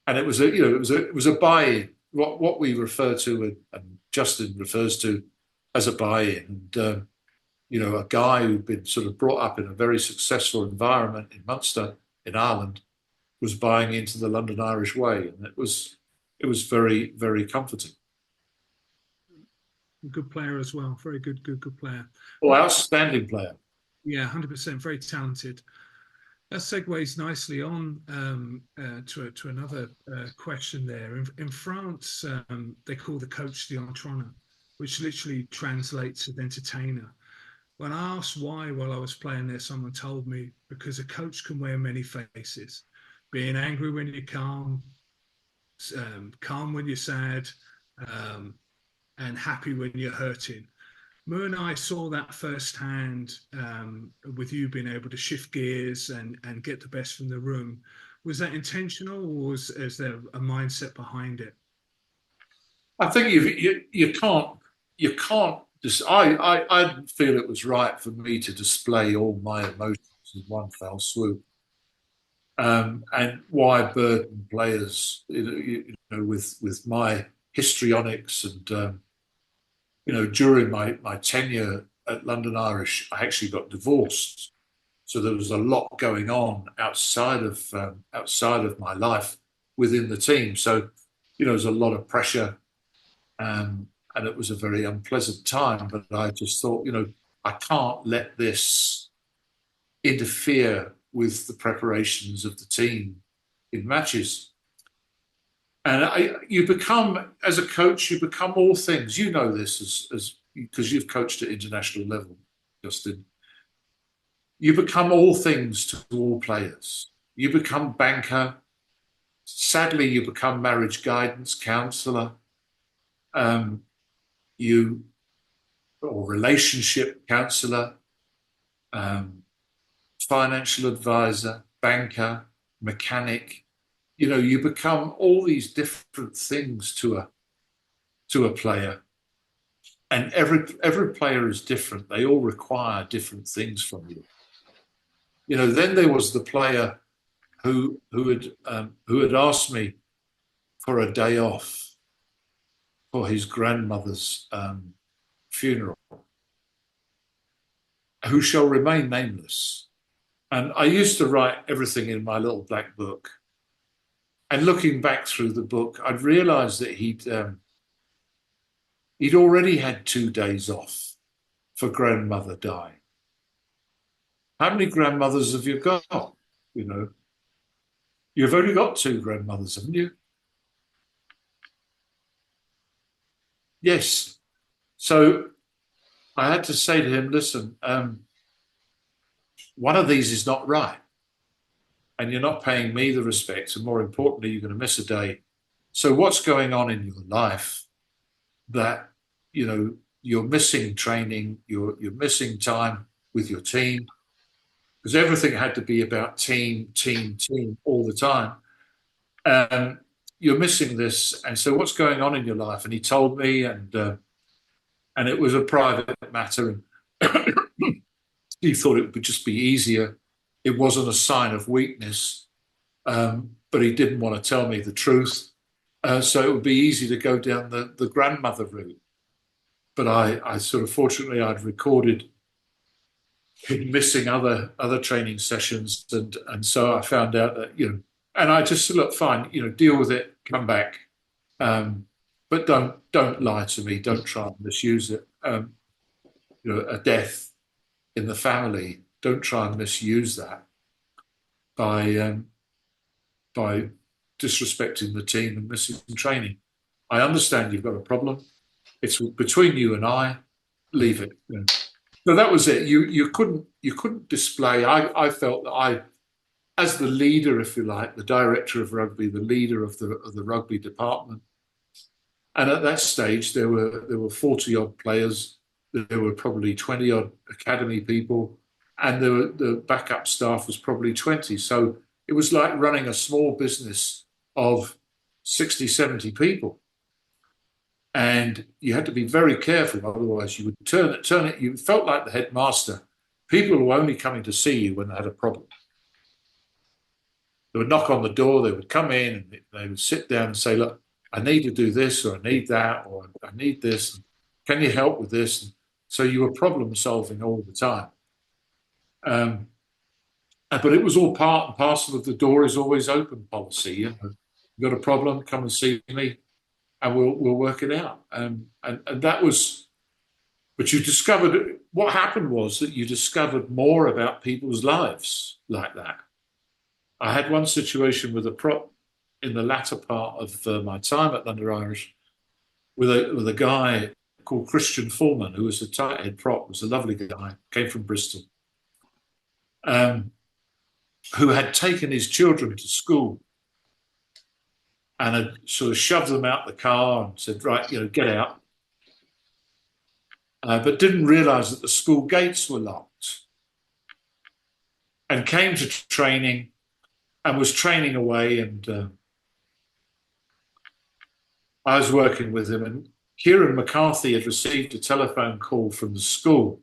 And it was a buy-in, what we refer to and Justin refers to as a buy-in. And a guy who'd been sort of brought up in a very successful environment in Munster, in Ireland, was buying into the London Irish way, and it was very, very comforting. Good player as well. Very good player. Oh, outstanding player. Yeah, 100%. Very talented. That segues nicely on to another question there. In France, they call the coach the entraîneur, which literally translates as entertainer. When I asked why while I was playing there, someone told me because a coach can wear many faces, being angry when you're calm, calm when you're sad, and happy when you're hurting. Mo and I saw that firsthand with you being able to shift gears and get the best from the room. Was that intentional, or is there a mindset behind it? I think you can't just. I feel it was right for me to display all my emotions in one fell swoop, and why burden players, with my histrionics and. During my tenure at London Irish, I actually got divorced, so there was a lot going on outside of my life within the team. So, there's a lot of pressure, and it was a very unpleasant time. But I just thought, I can't let this interfere with the preparations of the team in matches. And you become, as a coach, you become all things. You know this as because you've coached at international level, Justin. You become all things to all players. You become banker. Sadly, you become marriage guidance counsellor. Or relationship counsellor, financial advisor, banker, mechanic. You become all these different things to a player, and every player is different. They all require different things from you. Then there was the player who had asked me for a day off for his grandmother's funeral, who shall remain nameless. And I used to write everything in my little black book. And looking back through the book, I'd realised that he'd already had 2 days off for grandmother dying. How many grandmothers have you got? You've only got 2 grandmothers, haven't you? Yes. So I had to say to him, listen, one of these is not right. And you're not paying me the respect, and more importantly, you're going to miss a day. So what's going on in your life that you're missing training, you're missing time with your team, because everything had to be about team all the time. You're missing this, and so what's going on in your life? And he told me, and it was a private matter. And he thought it would just be easier. It wasn't a sign of weakness, but he didn't want to tell me the truth. So it would be easy to go down the grandmother route. But I sort of, fortunately, I'd recorded him missing other training sessions. And so I found out that, and I just said, look, fine, deal with it, come back. But don't lie to me. Don't try and misuse it. A death in the family. Don't try and misuse that by disrespecting the team and missing training. I understand you've got a problem. It's between you and I. Leave it. So that was it. You couldn't display. I felt that as the leader, if you like, the director of rugby, the leader of the rugby department, and at that stage there were 40 odd players. There were probably 20 odd academy people. And the backup staff was probably 20. So it was like running a small business of 60, 70 people. and you had to be very careful, otherwise you would turn it. You felt like the headmaster. People were only coming to see you when they had a problem. They would knock on the door, they would come in, and they would sit down and say, look, I need to do this, or I need that, or I need this. Can you help with this? And so you were problem solving all the time. But it was all part and parcel of the door is always open policy. You know, you've got a problem, come and see me, and we'll work it out. And that was, but you discovered, what happened was that you discovered more about people's lives like that. I had one situation with a prop in the latter part of my time at London Irish with a guy called Christian Foreman, who was a tight head prop, was a lovely guy, came from Bristol, who had taken his children to school and had sort of shoved them out the car and said, right, you know, get out. But didn't realise that the school gates were locked, and came to training and was training away. And I was working with him, and Kieran McCarthy had received a telephone call from the school,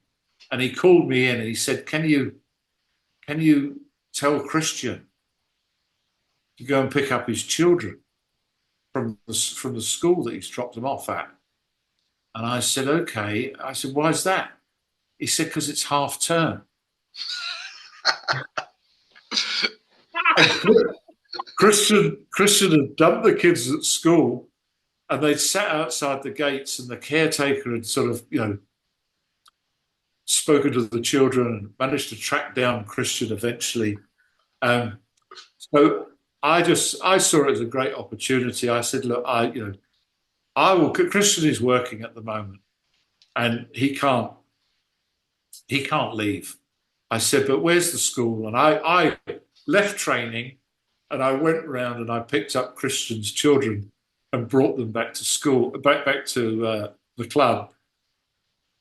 and he called me in and he said, can you tell Christian to go and pick up his children from the school that he's dropped them off at? And I said, okay. I said, why is that? He said, because it's half term. Christian had dumped the kids at school, and they'd sat outside the gates, and the caretaker had sort of, you know, spoken to the children and managed to track down Christian eventually. So I saw it as a great opportunity. I said, look, Christian is working at the moment, and he can't leave. I said, but where's the school? And I left training, and I went around and I picked up Christian's children and brought them back to school, back to the club.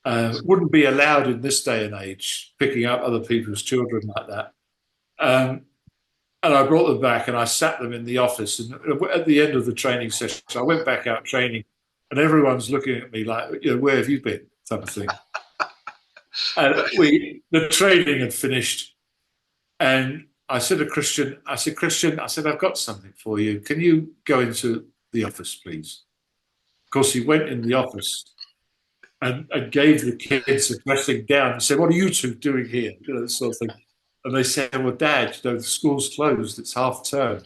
Wouldn't be allowed in this day and age, picking up other people's children like that. And I brought them back, and I sat them in the office. And at the end of the training session, I went back out training, and everyone's looking at me like, you know, where have you been? Type of thing. And the training had finished, and I said to Christian, Christian, I've got something for you. Can you go into the office, please? Of course, he went in the office and gave the kids a dressing down and said, what are you two doing here? You know, this sort of thing. And they said, well, Dad, you know, the school's closed. It's half term.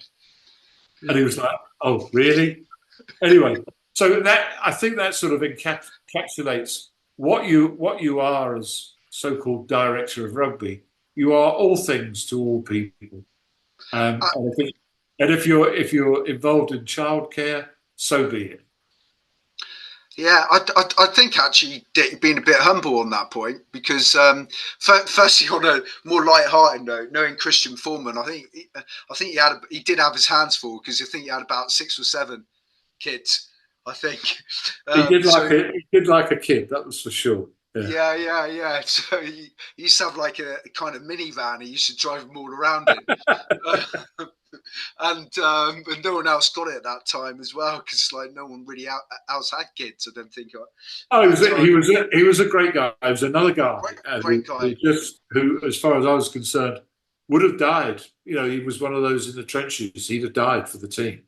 And he was like, oh, really? Anyway, so I think that sort of encapsulates what you are as so-called director of rugby. You are all things to all people. And if you're involved in childcare, so be it. Yeah, I think actually being a bit humble on that point, because firstly, on a more light-hearted note, knowing Christian Foreman, I think he did have his hands full, because I think he had about 6 or 7 kids. I think he did like a kid, that was for sure. Yeah. So he used to have like a kind of minivan. He used to drive them all around in. And no one else got it at that time as well, because like no one really else had kids. I don't think. He was a great guy. He was another guy, great guy, who, as far as I was concerned, would have died. You know, he was one of those in the trenches. He'd have died for the team.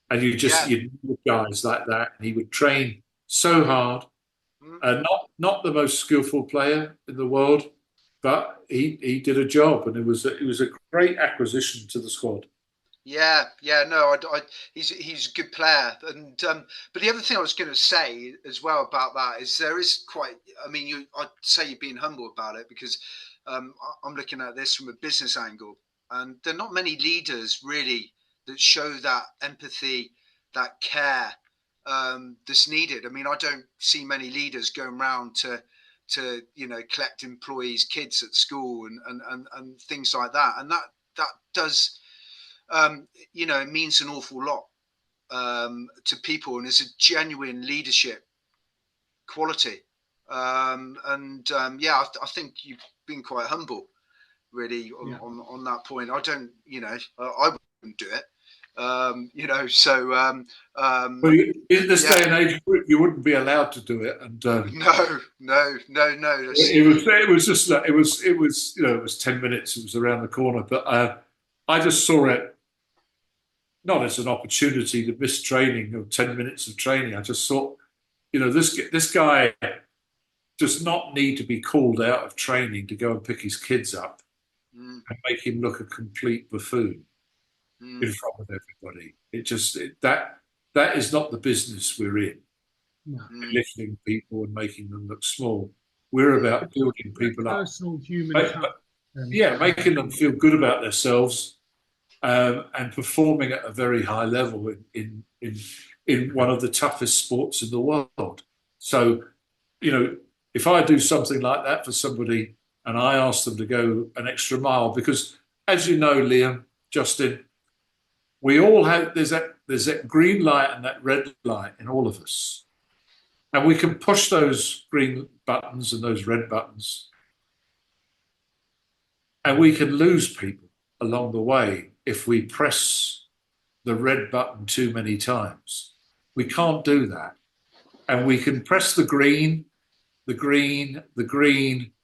And you need guys like that. And he would train so hard. Not the most skillful player in the world, but he did a job, and it was a great acquisition to the squad. Yeah, no, he's a good player, and but the other thing I was going to say as well about that is there is quite. I mean, I'd say you're being humble about it, because I'm looking at this from a business angle, and there are not many leaders really that show that empathy, that care that's needed. I mean, I don't see many leaders going around to collect employees' kids at school and things like that, and that does it means an awful lot to people, and it's a genuine leadership quality. I think you've been quite humble, really, on that point. I don't, I wouldn't do it. You know, so Well, in this day and age, you wouldn't be allowed to do it, and no. it was just like it was you know, it was 10 minutes. It was around the corner, but I just saw it not as an opportunity to miss training or 10 minutes of training. I just thought, you know, this guy does not need to be called out of training to go and pick his kids up and make him look a complete buffoon in front of everybody. That is not the business we're in. No. Lifting people and making them look small. We're about building people up. Personal human touch. Making them feel good about themselves and performing at a very high level in one of the toughest sports in the world. So, you know, if I do something like that for somebody and I ask them to go an extra mile, because as you know, Liam, Justin, we all have, there's that green light and that red light in all of us. And we can push those green buttons and those red buttons. And we can lose people along the way if we press the red button too many times. We can't do that. And we can press the green,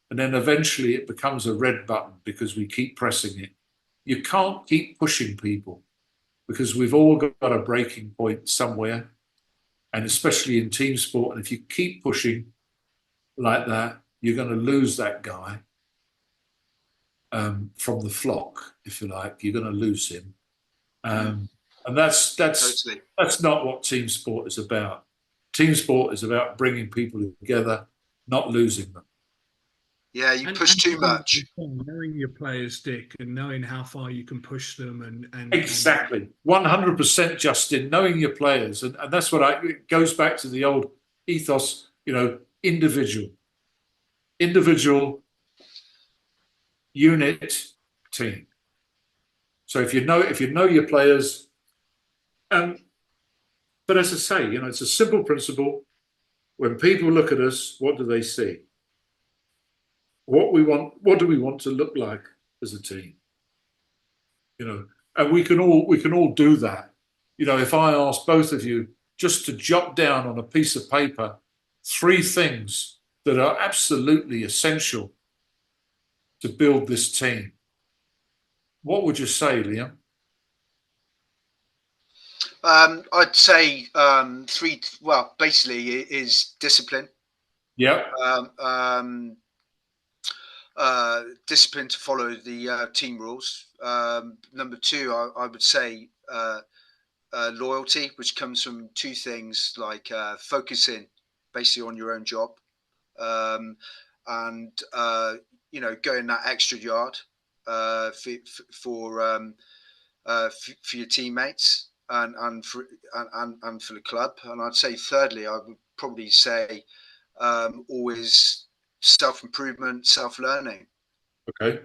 and then eventually it becomes a red button because we keep pressing it. You can't keep pushing people because we've all got a breaking point somewhere, and especially in team sport. And if you keep pushing like that, you're going to lose that guy from the flock, if you like. You're going to lose him. And that's Totally. That's not what team sport is about. Team sport is about bringing people together, not losing them. Yeah, you push too much. Knowing your players, Dick, and knowing how far you can push them, and exactly 100%, Justin. Knowing your players, and that's what it goes back to the old ethos. You know, individual, unit, team. So if you know your players, but as I say, you know, it's a simple principle. When people look at us, what do they see? What do we want to look like as a team? You know, and we can all do that. You know, if I ask both of you just to jot down on a piece of paper 3 things that are absolutely essential to build this team, what would you say, Liam? I'd say 3. Well, basically, it is discipline. Yeah. Discipline to follow the team rules. Number 2, I would say loyalty, which comes from 2 things, like focusing basically on your own job, and you know, going that extra yard for your teammates and for the club. And I'd say thirdly, I would probably say always self-improvement, self-learning. Okay.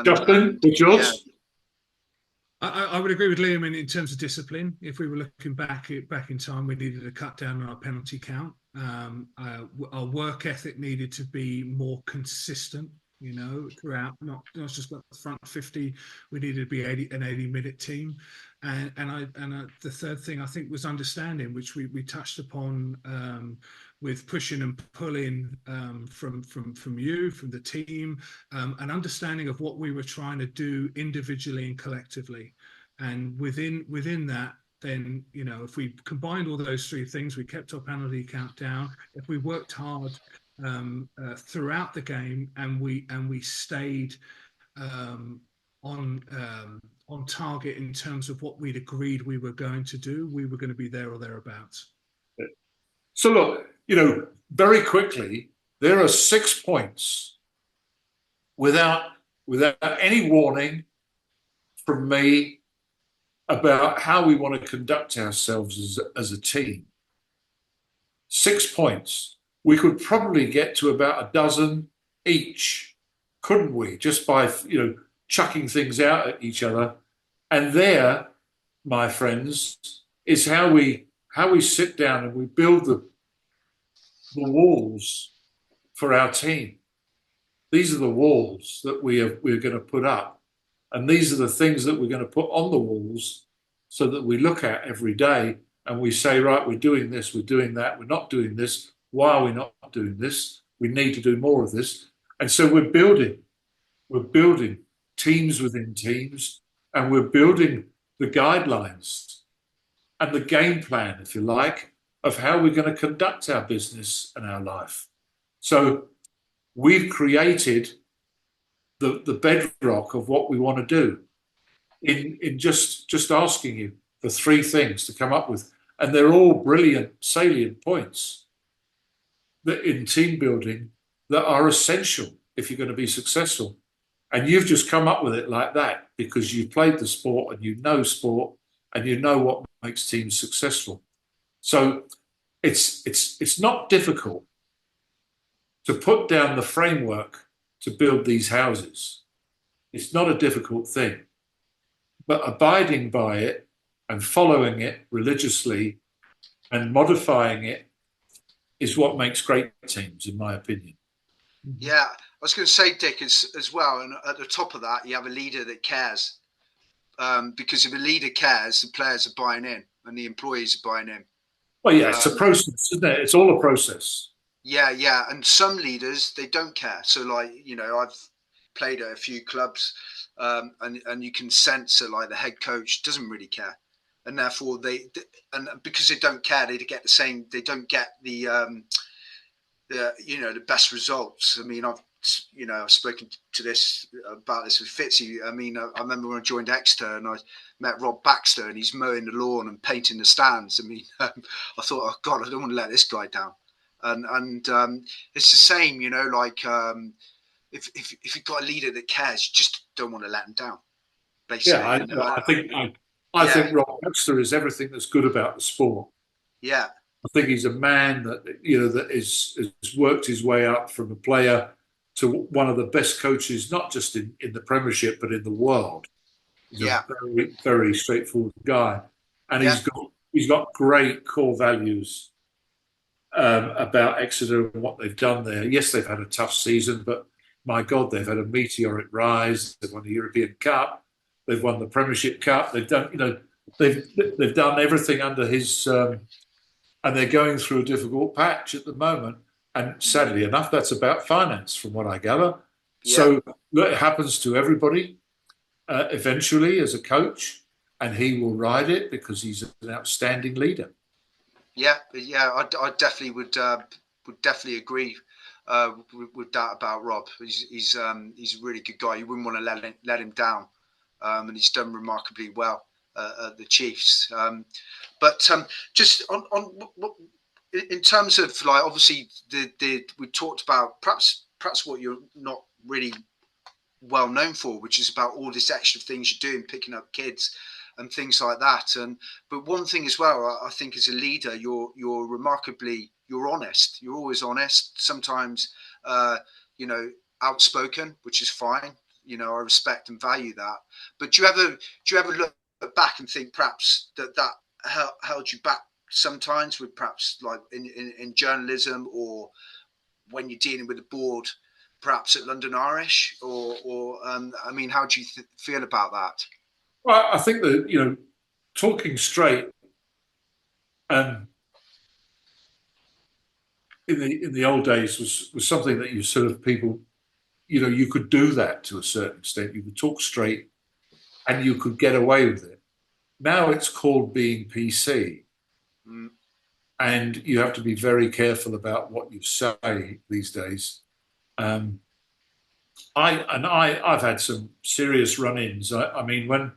Justin, what's yours? Yeah. I would agree with Liam in terms of discipline. If we were looking back in time, we needed to cut down on our penalty count. Our work ethic needed to be more consistent, you know, throughout, not just the front 50. We needed to be an 80-minute team. And the third thing I think was understanding, which we touched upon with pushing and pulling from you, from the team, an understanding of what we were trying to do individually and collectively. And within that, then, you know, if we combined all those 3 things, we kept our penalty count down, if we worked hard throughout the game, and we stayed on target in terms of what we'd agreed we were going to do, we were going to be there or thereabouts. So look, you know, very quickly, there are 6 points without any warning from me about how we want to conduct ourselves as a team. 6 points. We could probably get to about a dozen each, couldn't we? Just by, you know, chucking things out at each other. And there, my friends, is how we sit down and we build the walls for our team. These are the walls that we're going to put up. And these are the things that we're going to put on the walls so that we look at every day and we say, right, we're doing this, we're doing that, we're not doing this. Why are we not doing this? We need to do more of this. And so we're building teams within teams, and we're building the guidelines and the game plan, if you like, of how we're going to conduct our business and our life. So we've created the bedrock of what we want to do in just asking you for three things to come up with. And they're all brilliant, salient points that in team building that are essential if you're going to be successful. And you've just come up with it like that because you've played the sport and you know sport and you know what makes teams successful. So it's not difficult to put down the framework to build these houses. It's not a difficult thing. But abiding by it and following it religiously and modifying it is what makes great teams, in my opinion. Yeah, I was going to say, Dick, as well, and at the top of that, you have a leader that cares. Because if a leader cares, the players are buying in and the employees are buying in. Well, yeah, it's a process, isn't it? It's all a process. Yeah, yeah. And some leaders, they don't care. So, like, you know, I've played at a few clubs and you can sense that, like, the head coach doesn't really care. And therefore, and because they don't care, they get the same, they don't get the best results. I mean, I've spoken about this with Fitzy. I mean, I remember when I joined Exeter and I met Rob Baxter and he's mowing the lawn and painting the stands. I mean, I thought, oh God, I don't want to let this guy down. And it's the same, you know, like if you've got a leader that cares, you just don't want to let him down. Basically. Yeah, I think Rob Baxter is everything that's good about the sport. Yeah. I think he's a man that has worked his way up from a player to one of the best coaches, not just in the Premiership but in the world. He's a very, very straightforward guy, and he's got great core values about Exeter and what they've done there. Yes, they've had a tough season, but my God, they've had a meteoric rise. They've won the European Cup. They've won the Premiership Cup. They've done, they've done everything under his. And they're going through a difficult patch at the moment. And sadly enough, that's about finance, from what I gather. Yeah. So it happens to everybody eventually as a coach, and he will ride it because he's an outstanding leader. Yeah, I definitely would definitely agree with that about Rob. He's a really good guy. You wouldn't want to let him down, and he's done remarkably well at the Chiefs. But just on in terms of, like, obviously we talked about perhaps what you're not really well known for, which is about all this extra things you're doing, picking up kids and things like that. But one thing as well, I think as a leader, you're honest. You're always honest. Sometimes outspoken, which is fine. You know, I respect and value that. But do you ever look back and think perhaps that held you back sometimes, with perhaps like in journalism, or when you're dealing with the board, perhaps at London Irish, or I mean, how do you feel about that? Well, I think that, talking straight in the old days was something that you sort of people, you could do that to a certain extent. You could talk straight and you could get away with it. Now it's called being PC. And you have to be very careful about what you say these days. I've had some serious run-ins. I mean, when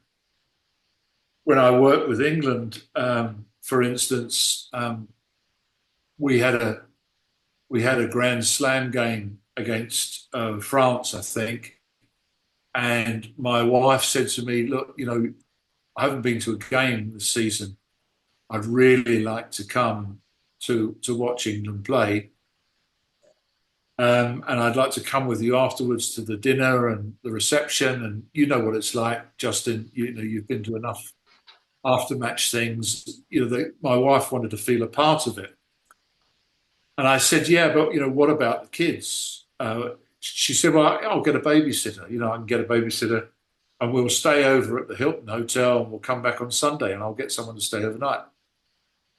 I worked with England, for instance, we had a Grand Slam game against France, I think, and my wife said to me, "Look, I haven't been to a game this season. I'd really like to come to watch England play. And I'd like to come with you afterwards to the dinner and the reception. And you know what it's like, Justin. You've been to enough after-match things. My wife wanted to feel a part of it. And I said, yeah, but, what about the kids? She said, well, I'll get a babysitter. I can get a babysitter. and we'll stay over at the Hilton Hotel, and we'll come back on Sunday, and I'll get someone to stay overnight.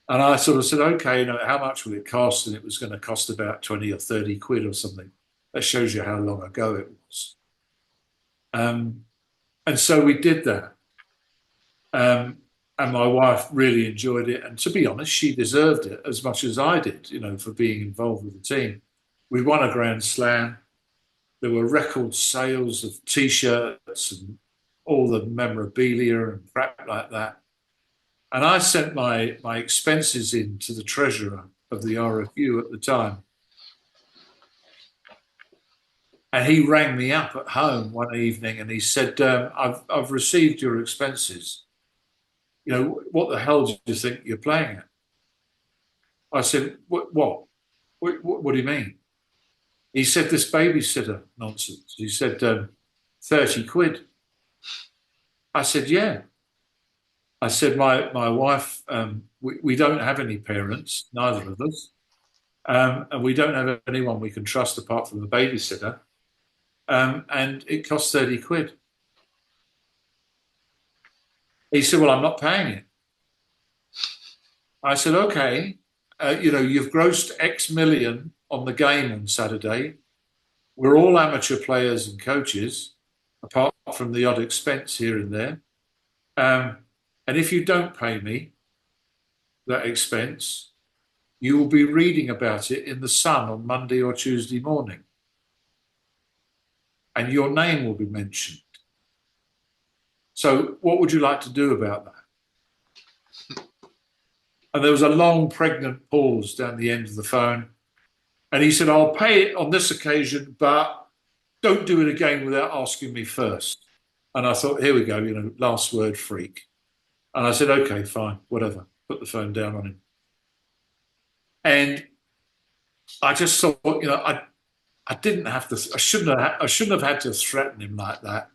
And I sort of said, okay, how much will it cost? And it was going to cost about 20 or 30 quid or something. That shows you how long ago it was. And so we did that. And my wife really enjoyed it. And to be honest, she deserved it as much as I did, for being involved with the team. We won a Grand Slam. There were record sales of T-shirts and all the memorabilia and crap like that. And I sent my expenses in to the treasurer of the RFU at the time. And he rang me up at home one evening and he said, I've received your expenses. What the hell do you think you're playing at? I said, what do you mean? He said, this babysitter nonsense. He said, 30 quid. I said, yeah. I said, my wife, we don't have any parents, neither of us. And we don't have anyone we can trust apart from the babysitter. And it costs 30 quid. He said, well, I'm not paying it. I said, okay, you've grossed X million on the game on Saturday. We're all amateur players and coaches, apart from the odd expense here and there. And if you don't pay me that expense, you will be reading about it in the Sun on Monday or Tuesday morning. And your name will be mentioned. So what would you like to do about that? And there was a long, pregnant pause down the end of the phone. And he said, I'll pay it on this occasion, but don't do it again without asking me first. And I thought, here we go, last word freak. And I said, okay, fine, whatever. Put the phone down on him. And I just thought, I didn't have to. I shouldn't have had to threaten him like that.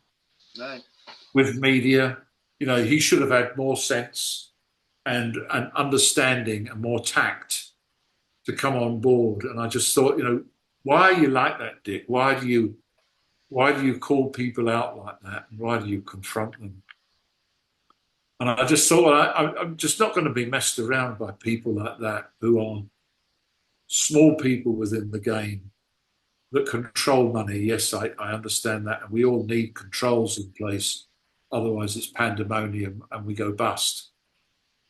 No. With media, he should have had more sense and understanding and more tact to come on board. And I just thought, why are you like that, Dick? Why do you call people out like that? And why do you confront them? And I just thought, well, I'm just not going to be messed around by people like that who are small people within the game that control money. Yes, I understand that. And we all need controls in place. Otherwise, it's pandemonium and we go bust.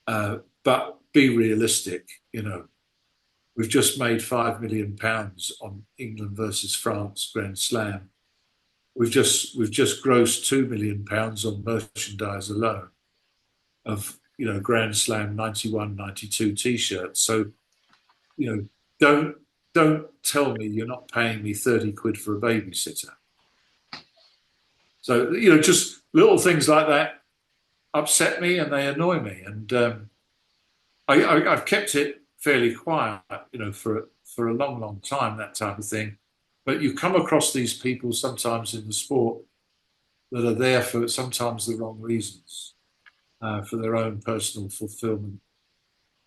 But be realistic, We've just made £5 million on England versus France Grand Slam. We've just grossed £2 million on merchandise alone of Grand Slam 91, 92 T-shirts. So don't tell me you're not paying me 30 quid for a babysitter. So just little things like that upset me and they annoy me, and I've kept it fairly quiet, for a long time, that type of thing. But you come across these people sometimes in the sport that are there for sometimes the wrong reasons, for their own personal fulfillment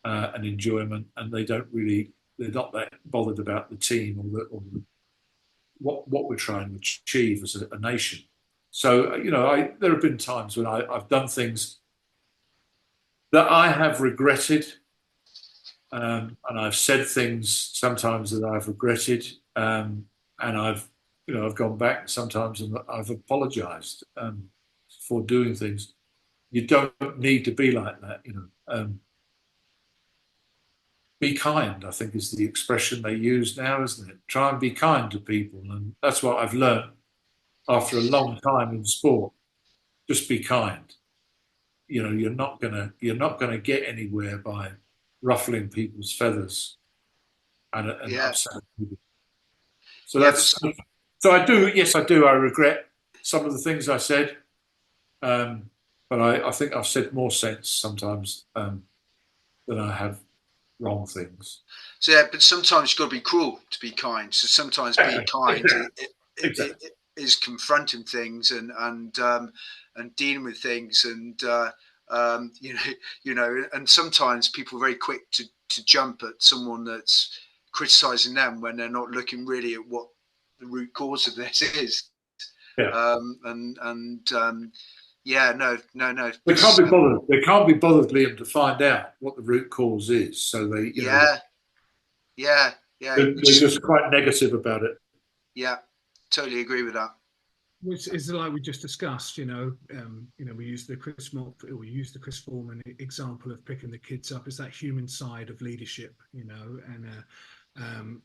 and enjoyment, and they're not that bothered about the team or what we're trying to achieve as a nation. So, there have been times when I've done things that I have regretted, and I've said things sometimes that I've regretted, and I've gone back sometimes and I've apologised for doing things. You don't need to be like that, Be kind, I think, is the expression they use now, isn't it? Try and be kind to people, and that's what I've learned after a long time in sport. Just be kind. You're not gonna get anywhere by ruffling people's feathers and upsetting people. So so I do. Yes, I do. I regret some of the things I said, but I think I've said more sense sometimes than I have wrong things. So yeah, but sometimes you've got to be cruel to be kind. So sometimes being kind it is confronting things and dealing with things, and and sometimes people are very quick to jump at someone that's criticizing them when they're not looking really at what the root cause of this is. Yeah. Yeah, no. They can't be bothered. They can't be bothered, Liam, to find out what the root cause is. So they, yeah. they're just quite negative about it. Yeah, totally agree with that. Which is like we just discussed, we use the Chris Foreman example of picking the kids up. Is that human side of leadership, and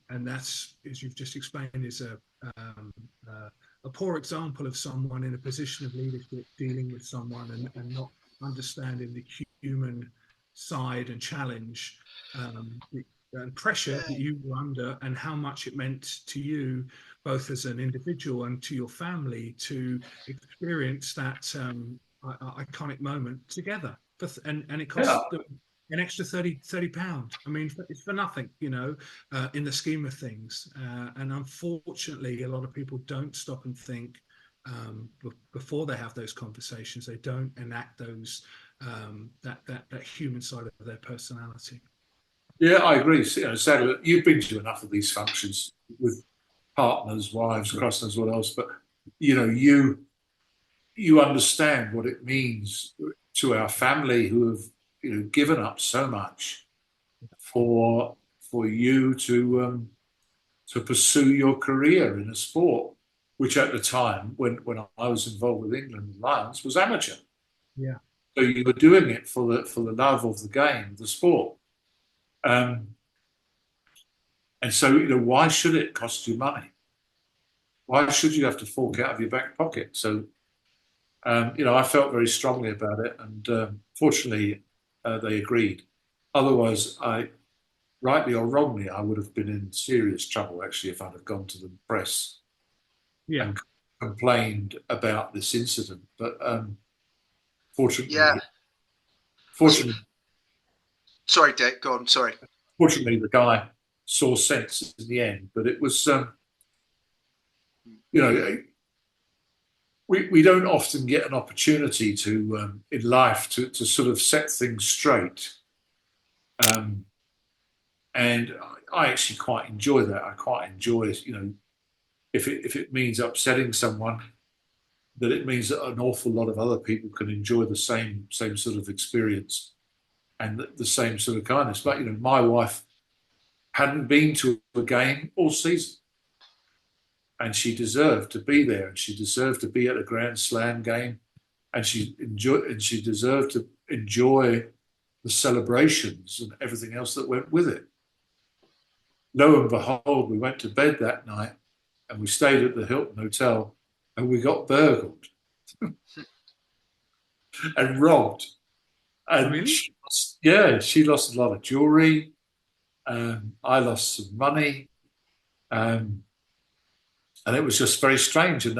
that's, as you've just explained, is a poor example of someone in a position of leadership dealing with someone and not understanding the human side and challenge and pressure that you were under, and how much it meant to you, both as an individual and to your family, to experience that iconic moment together. And it cost an extra 30 pounds. I mean, it's for nothing, in the scheme of things. And unfortunately, a lot of people don't stop and think before they have those conversations. They don't enact those that human side of their personality. Yeah, I agree. Sadly, you've been to enough of these functions with partners, wives, Christ knows what else, but you understand what it means to our family who have given up so much for you to pursue your career in a sport, which at the time when I was involved with England Lions was amateur. Yeah. So you were doing it for the love of the game, the sport. And so, why should it cost you money? Why should you have to fork out of your back pocket? So, I felt very strongly about it, and fortunately, they agreed. Otherwise, rightly or wrongly, I would have been in serious trouble, actually, if I'd have gone to the press and complained about this incident. But fortunately, sorry, Dick, go on. Sorry. Fortunately, the guy saw sense in the end. But it was, we don't often get an opportunity to in life to sort of set things straight. And I actually quite enjoy that. I quite enjoy, if it means upsetting someone, that it means that an awful lot of other people can enjoy the same sort of experience and the same sort of kindness. But my wife hadn't been to a game all season, and she deserved to be there, and she deserved to be at a Grand Slam game, and she deserved to enjoy the celebrations and everything else that went with it. Lo and behold, we went to bed that night, and we stayed at the Hilton Hotel, and we got burgled and robbed. And really? She lost a lot of jewelry. I lost some money. And it was just very strange. And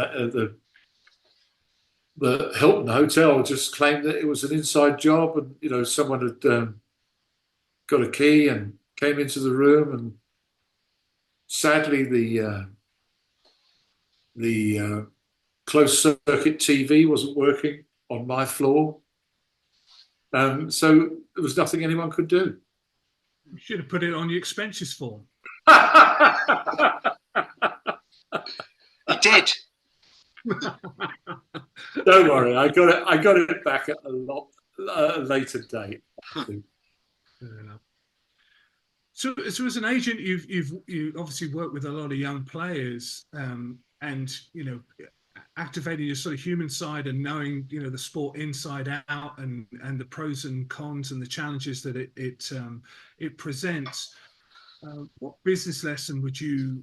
the Hilton Hotel just claimed that it was an inside job, and someone had got a key and came into the room, and sadly the closed circuit TV wasn't working on my floor, so there was nothing anyone could do. You should have put it on your expenses form. You did. Don't worry, I got it back at a lot later date. So as an agent, you obviously worked with a lot of young players, and activating your sort of human side and knowing the sport inside out, and the pros and cons and the challenges that it presents. What business lesson would you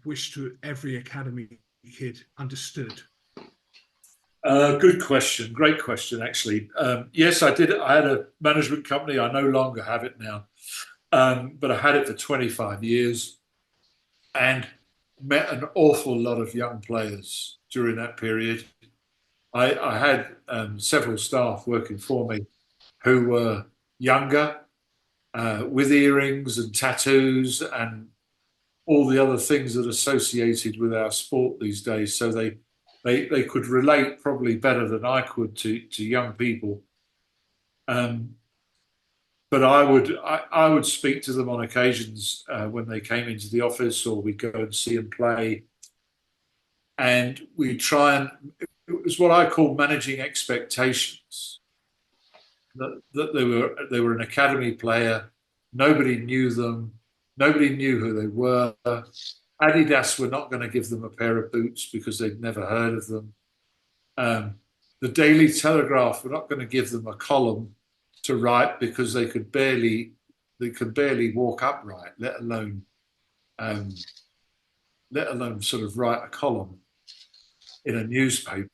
wish to every academy kid understood? Good question. Great question, actually. Yes, I did. I had a management company. I no longer have it now, but I had it for 25 years and met an awful lot of young players during that period. I had several staff working for me who were younger, with earrings and tattoos and all the other things that are associated with our sport these days. So they could relate probably better than I could to young people. But I would speak to them on occasions when they came into the office, or we'd go and see them play. and we try and, it was what I call managing expectations. That they were an academy player, nobody knew them, nobody knew who they were. Adidas were not going to give them a pair of boots because they'd never heard of them. The Daily Telegraph were not going to give them a column to write because they could barely walk upright, let alone sort of write a column in a newspaper.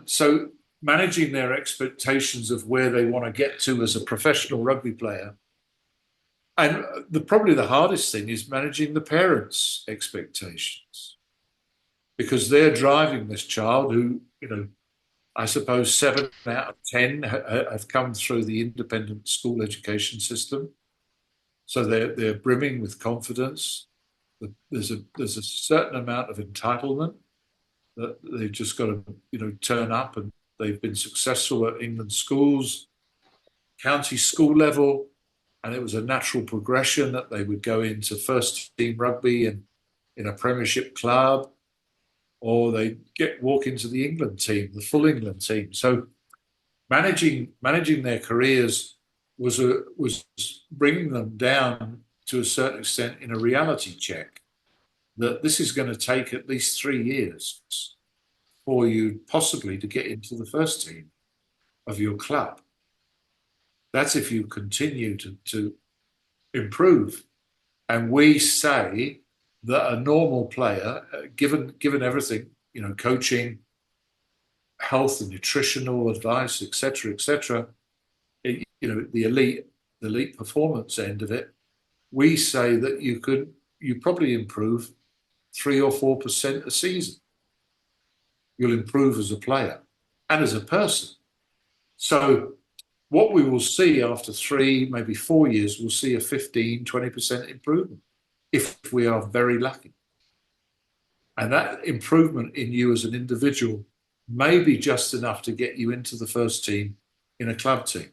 So managing their expectations of where they want to get to as a professional rugby player. And probably the hardest thing is managing the parents' expectations, because they're driving this child who, I suppose 7 out of 10 have come through the independent school education system. So they're brimming with confidence. There's a certain amount of entitlement that they've just got to, turn up, and they've been successful at England schools, county school level, and it was a natural progression that they would go into first team rugby and in a premiership club, or they walk into the England team, the full England team. So managing their careers was bringing them down to a certain extent in a reality check that this is going to take at least 3 years for you possibly to get into the first team of your club. That's if you continue to improve. And we say that a normal player, given everything, coaching, health and nutritional advice, etc., the elite performance end of it, we say that you probably improve 3 or 4% a season. You'll improve as a player and as a person. So what we will see after 3, maybe 4 years, we'll see a 15, 20% improvement if we are very lucky. And that improvement in you as an individual may be just enough to get you into the first team in a club team.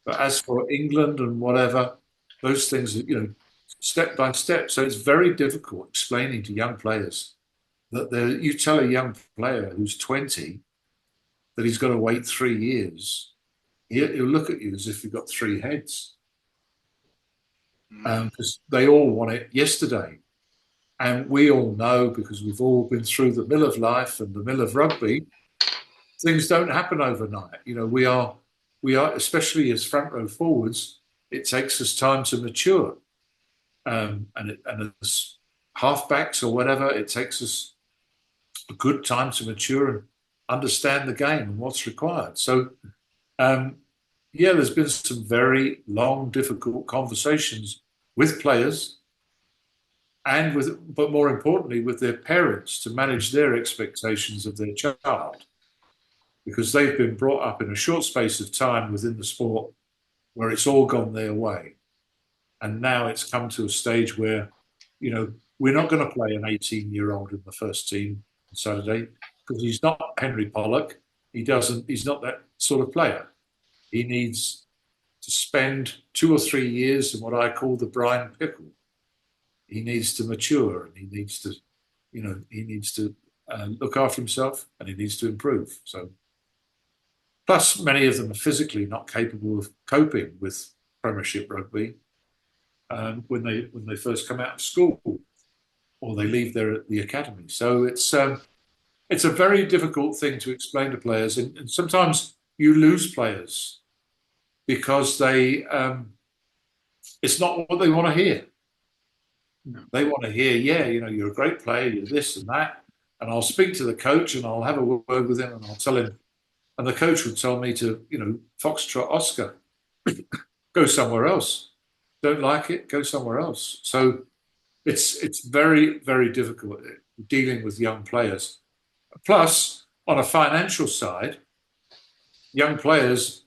But as for England and whatever, those things, step by step. So it's very difficult explaining to young players that you tell a young player who's 20 that he's got to wait 3 years, he'll look at you as if you've got 3 heads. Because they all want it yesterday. And we all know, because we've all been through the mill of life and the mill of rugby, things don't happen overnight. We are, especially as front row forwards, it takes us time to mature. And as halfbacks or whatever, it takes us a good time to mature and understand the game and what's required. So, there's been some very long, difficult conversations with players but more importantly, with their parents to manage their expectations of their child, because they've been brought up in a short space of time within the sport where it's all gone their way. And now it's come to a stage where, we're not going to play an 18-year-old in the first team on Saturday because he's not Henry Pollock. He's not that sort of player. He needs to spend 2 or 3 years in what I call the brine pickle. He needs to mature, and he needs to look after himself, and he needs to improve. So, plus many of them are physically not capable of coping with Premiership rugby when they first come out of school, or they leave the academy. So it's a very difficult thing to explain to players, and sometimes you lose players because it's not what they want to hear. No. They want to hear, you're a great player, you're this and that, and I'll speak to the coach and I'll have a word with him and I'll tell him, and the coach would tell me to, foxtrot Oscar, go somewhere else. Don't like it, go somewhere else. So it's very, very difficult dealing with young players. Plus, on a financial side, young players,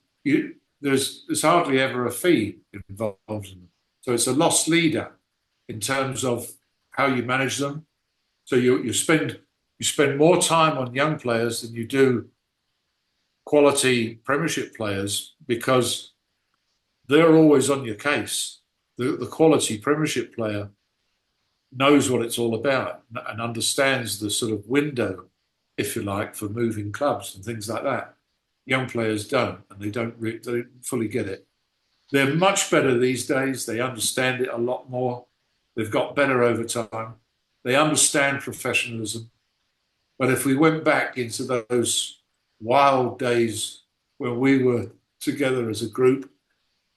there's hardly ever a fee involved in them. So it's a lost leader in terms of how you manage them. So you spend more time on young players than you do quality Premiership players, because they're always on your case. The quality Premiership player knows what it's all about and understands the sort of window, if you like, for moving clubs and things like that. Young players don't, and they don't fully get it. They're much better these days. They understand it a lot more. They've got better over time. They understand professionalism. But if we went back into those wild days when we were together as a group,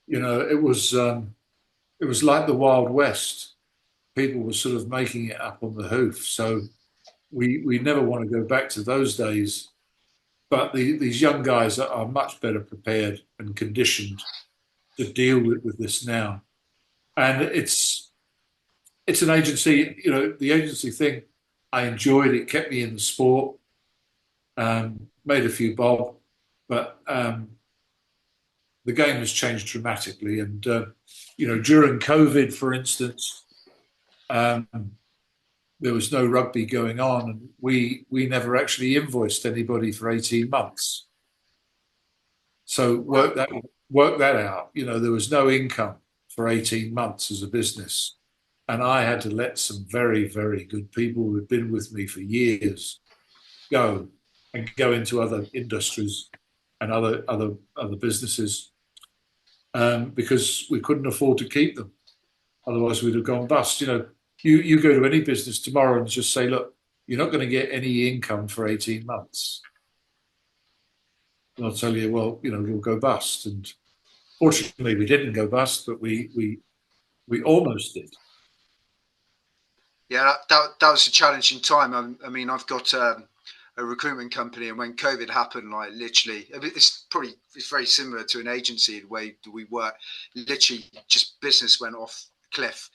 it was like the Wild West. People were sort of making it up on the hoof. So we never want to go back to those days. But these young guys are much better prepared and conditioned to deal with this now. And it's an agency, the agency thing, I enjoyed it, kept me in the sport, made a few bob, but the game has changed dramatically. And, during COVID, for instance, there was no rugby going on, and we never actually invoiced anybody for 18 months. So work that out. There was no income for 18 months as a business. And I had to let some very, very good people who had been with me for years go into other industries and other businesses because we couldn't afford to keep them. Otherwise, we'd have gone bust. You go to any business tomorrow and just say, look, you're not going to get any income for 18 months. And I'll tell you, well, you'll go bust. And fortunately, we didn't go bust, but we almost did. Yeah, that was a challenging time. I mean, I've got a recruitment company, and when COVID happened, like literally, it's very similar to an agency the way we work. Literally, just business went off a cliff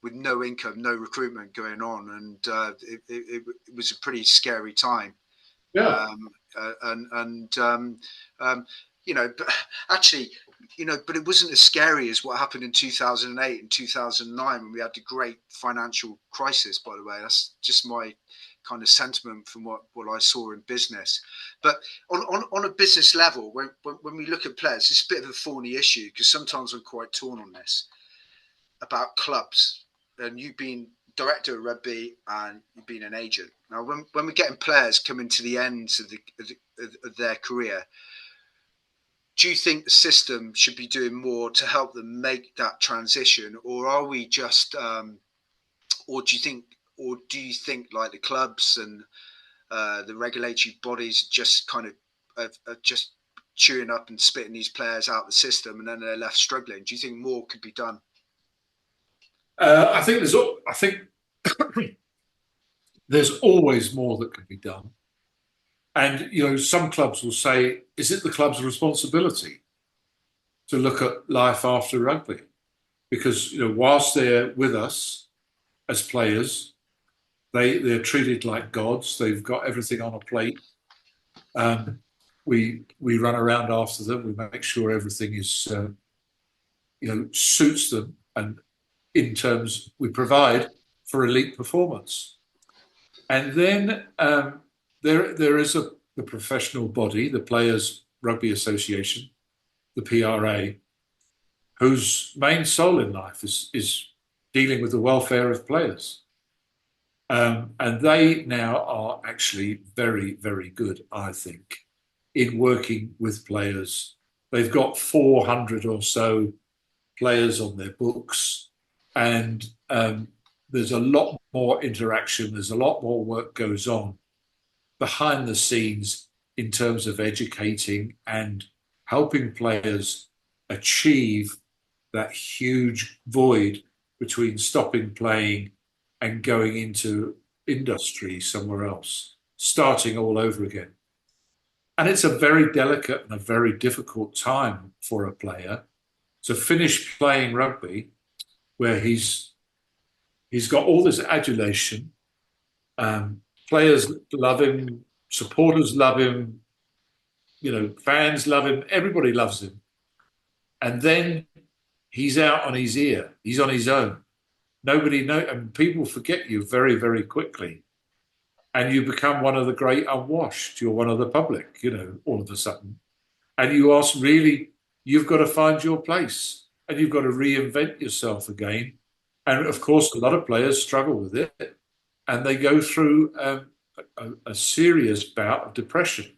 with no income, no recruitment going on, and it was a pretty scary time. Yeah. But actually, but it wasn't as scary as what happened in 2008 and 2009 when we had the great financial crisis, by the way. That's just my kind of sentiment from what I saw in business. But on a business level, when we look at players, it's a bit of a thorny issue because sometimes I'm quite torn on this about clubs. And you've been director of rugby and you've been an agent. Now, when we're getting players coming to the ends of their career, do you think the system should be doing more to help them make that transition, or are we just, or do you think like the clubs and the regulatory bodies just kind of are just chewing up and spitting these players out of the system, and then they're left struggling? Do you think more could be done? I think there's always more that could be done. And, some clubs will say, is it the club's responsibility to look at life after rugby? Because, whilst they're with us as players, they're treated like gods. They've got everything on a plate. We run around after them. We make sure everything is, suits them. And in terms, we provide for elite performance. And then there is the professional body, the Players Rugby Association, the PRA, whose main soul in life is dealing with the welfare of players. And they now are actually very, very good, I think, in working with players. They've got 400 or so players on their books, and there's a lot more interaction. There's a lot more work goes on behind the scenes in terms of educating and helping players achieve that huge void between stopping playing and going into industry somewhere else, starting all over again. And it's a very delicate and a very difficult time for a player to finish playing rugby where he's got all this adulation. Players love him, supporters love him, fans love him, everybody loves him. And then he's out on his ear, he's on his own. Nobody knows, and people forget you very, very quickly. And you become one of the great unwashed. You're one of the public, all of a sudden. And you ask, really, you've got to find your place and you've got to reinvent yourself again And of course, a lot of players struggle with it, and they go through a serious bout of depression,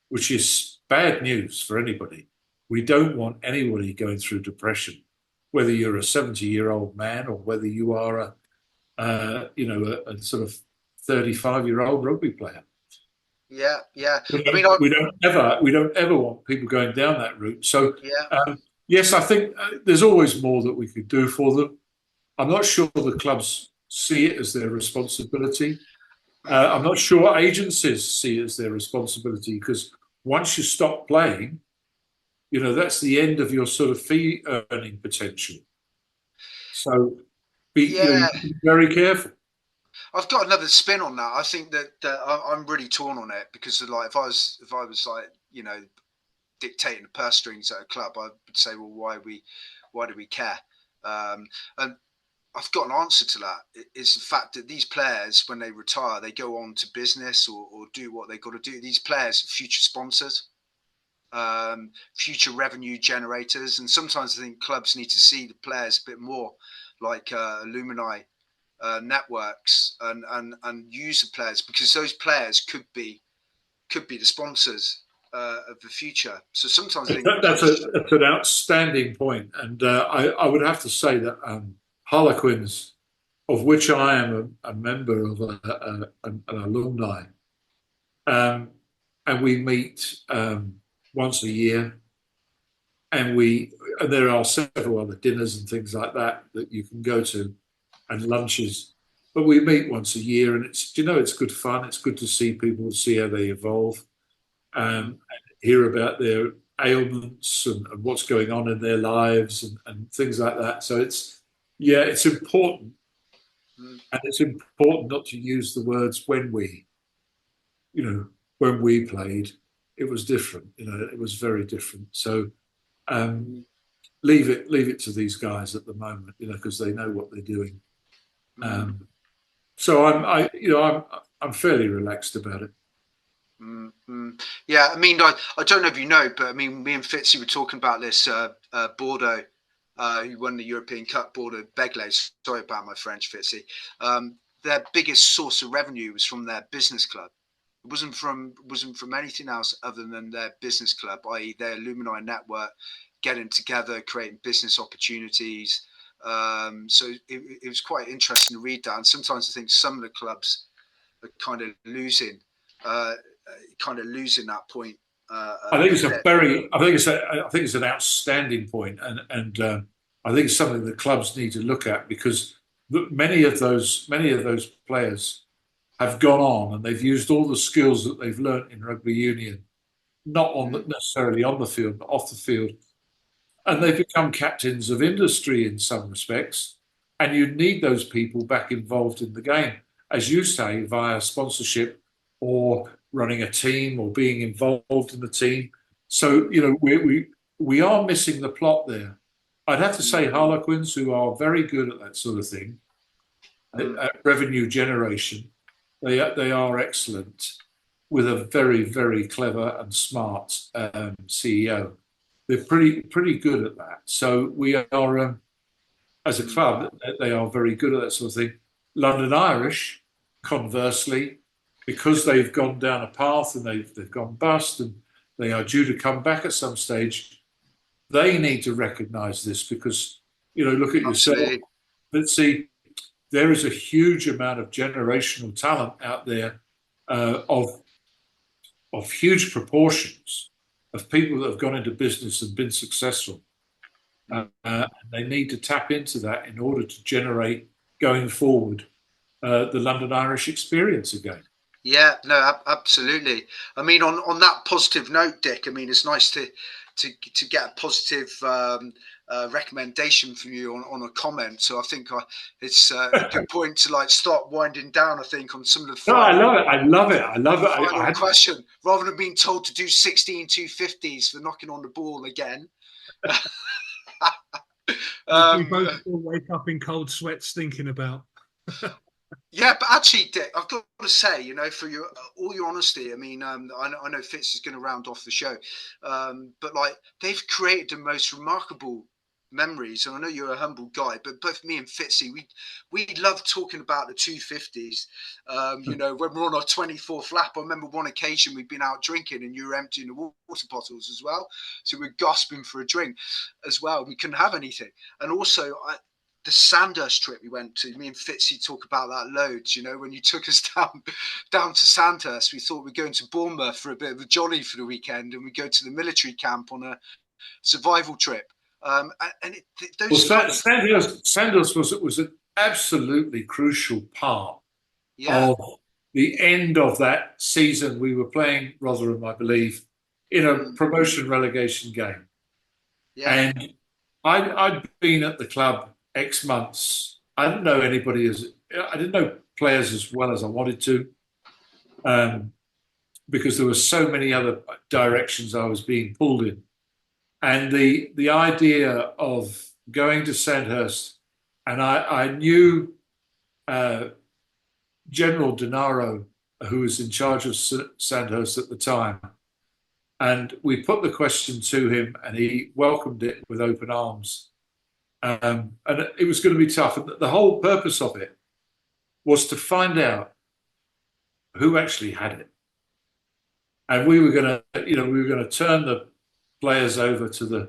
which is bad news for anybody. We don't want anybody going through depression, whether you're a 70-year-old man or whether you are a sort of 35-year-old rugby player. Yeah, yeah. We don't ever want people going down that route. So, yeah, yes, I think there's always more that we could do for them. I'm not sure the clubs see it as their responsibility. I'm not sure agencies see it as their responsibility, because once you stop playing, that's the end of your sort of fee earning potential. So yeah. be very careful. I've got another spin on that. I think that I'm really torn on it, because like if I was like dictating the purse strings at a club, I would say, well, why do we care? And I've got an answer to that. It's the fact that these players, when they retire, they go on to business or do what they've got to do. These players are future sponsors, future revenue generators, and sometimes I think clubs need to see the players a bit more like alumni networks, and use the players, because those players could be the sponsors of the future. So sometimes I think That's an outstanding point, and I would have to say that Harlequins, of which I am a member of an alumni, and we meet once a year, and there are several other dinners and things like that you can go to, and lunches, but we meet once a year, and it's good fun. It's good to see people, see how they evolve, and hear about their ailments and what's going on in their lives and things like that. So it's important, and it's important not to use the words when we played. It was different, it was very different. So leave it to these guys at the moment, because they know what they're doing. So I'm fairly relaxed about it. Yeah, I mean, I don't know if you know, but I mean, me and Fitzy were talking about this. Bordeaux, who won the European Cup, Bordeaux Begley. Sorry about my French, Fitzy. Their biggest source of revenue was from their business club. It wasn't from anything else other than their business club, i.e., their alumni network, getting together, creating business opportunities. So it was quite interesting to read that. And sometimes I think some of the clubs are kind of losing that point. I think it's an outstanding point, and I think it's something the clubs need to look at, because many of those players have gone on and they've used all the skills that they've learnt in rugby union, not necessarily on the field, but off the field, and they've become captains of industry in some respects. And you need those people back involved in the game, as you say, via sponsorship or running a team or being involved in the team. So, we are missing the plot there. I'd have to say Harlequins, who are very good at that sort of thing, at revenue generation, they are excellent, with a very, very clever and smart CEO. They're pretty good at that. So we are, as a club, they are very good at that sort of thing. London Irish, conversely, because they've gone down a path and they've gone bust, and they are due to come back at some stage, they need to recognise this, because, look at yourself. Let's see, there is a huge amount of generational talent out there, of huge proportions, of people that have gone into business and been successful. They need to tap into that in order to generate, going forward, the London Irish experience again. Yeah, no, absolutely. I mean, on that positive note, Dick, I mean, it's nice to get a positive recommendation from you on a comment. So I think it's a good point to start winding down, I think, on some of the I love it. Final question, rather than being told to do 16 250s for knocking on the ball again. We both all wake up in cold sweats thinking about. Yeah, but actually, Dick, I've got to say, for all your honesty, I mean, I know Fitz is going to round off the show, but they've created the most remarkable memories, and I know you're a humble guy, but both me and Fitzy, we love talking about the 250s. You know, when we're on our 24th lap, I remember one occasion we'd been out drinking and you were emptying the water bottles as well, so we were gasping for a drink as well. We couldn't have anything. And also the Sandhurst trip we went to, me and Fitzy talk about that loads. You know, when you took us down to Sandhurst, we thought we'd go into Bournemouth for a bit of a jolly for the weekend, and we go to the military camp on a survival trip. Sandhurst was an absolutely crucial part Yeah. of the end of that season. We were playing Rotherham, I believe, in a promotion relegation game. Yeah. And I'd been at the club X months. I didn't know I didn't know players as well as I wanted to, because there were so many other directions I was being pulled in. And the idea of going to Sandhurst, and I knew General Denaro, who was in charge of Sandhurst at the time, and we put the question to him, and he welcomed it with open arms. And it was going to be tough. And the whole purpose of it was to find out who actually had it, and we were going to turn the players over to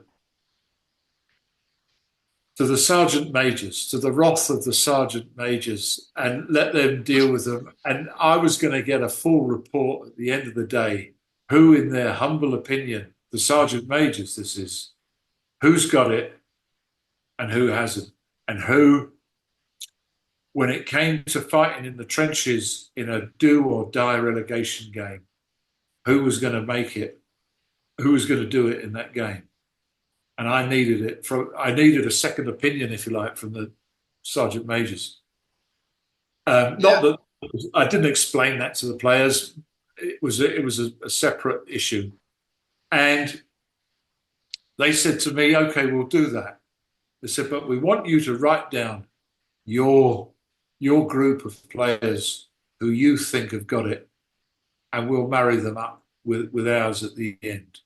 the sergeant majors, to the wrath of the sergeant majors, and let them deal with them. And I was going to get a full report at the end of the day, who, in their humble opinion, the sergeant majors, this is, who's got it and who hasn't, and who, when it came to fighting in the trenches in a do or die relegation game, who was going to make it, who was going to do it in that game. And I needed it. I needed a second opinion, if you like, from the sergeant majors. Not that I didn't explain that to the players. It was a separate issue. And they said to me, "Okay, we'll do that." They said, "But we want you to write down your group of players who you think have got it, and we'll marry them up with ours at the end."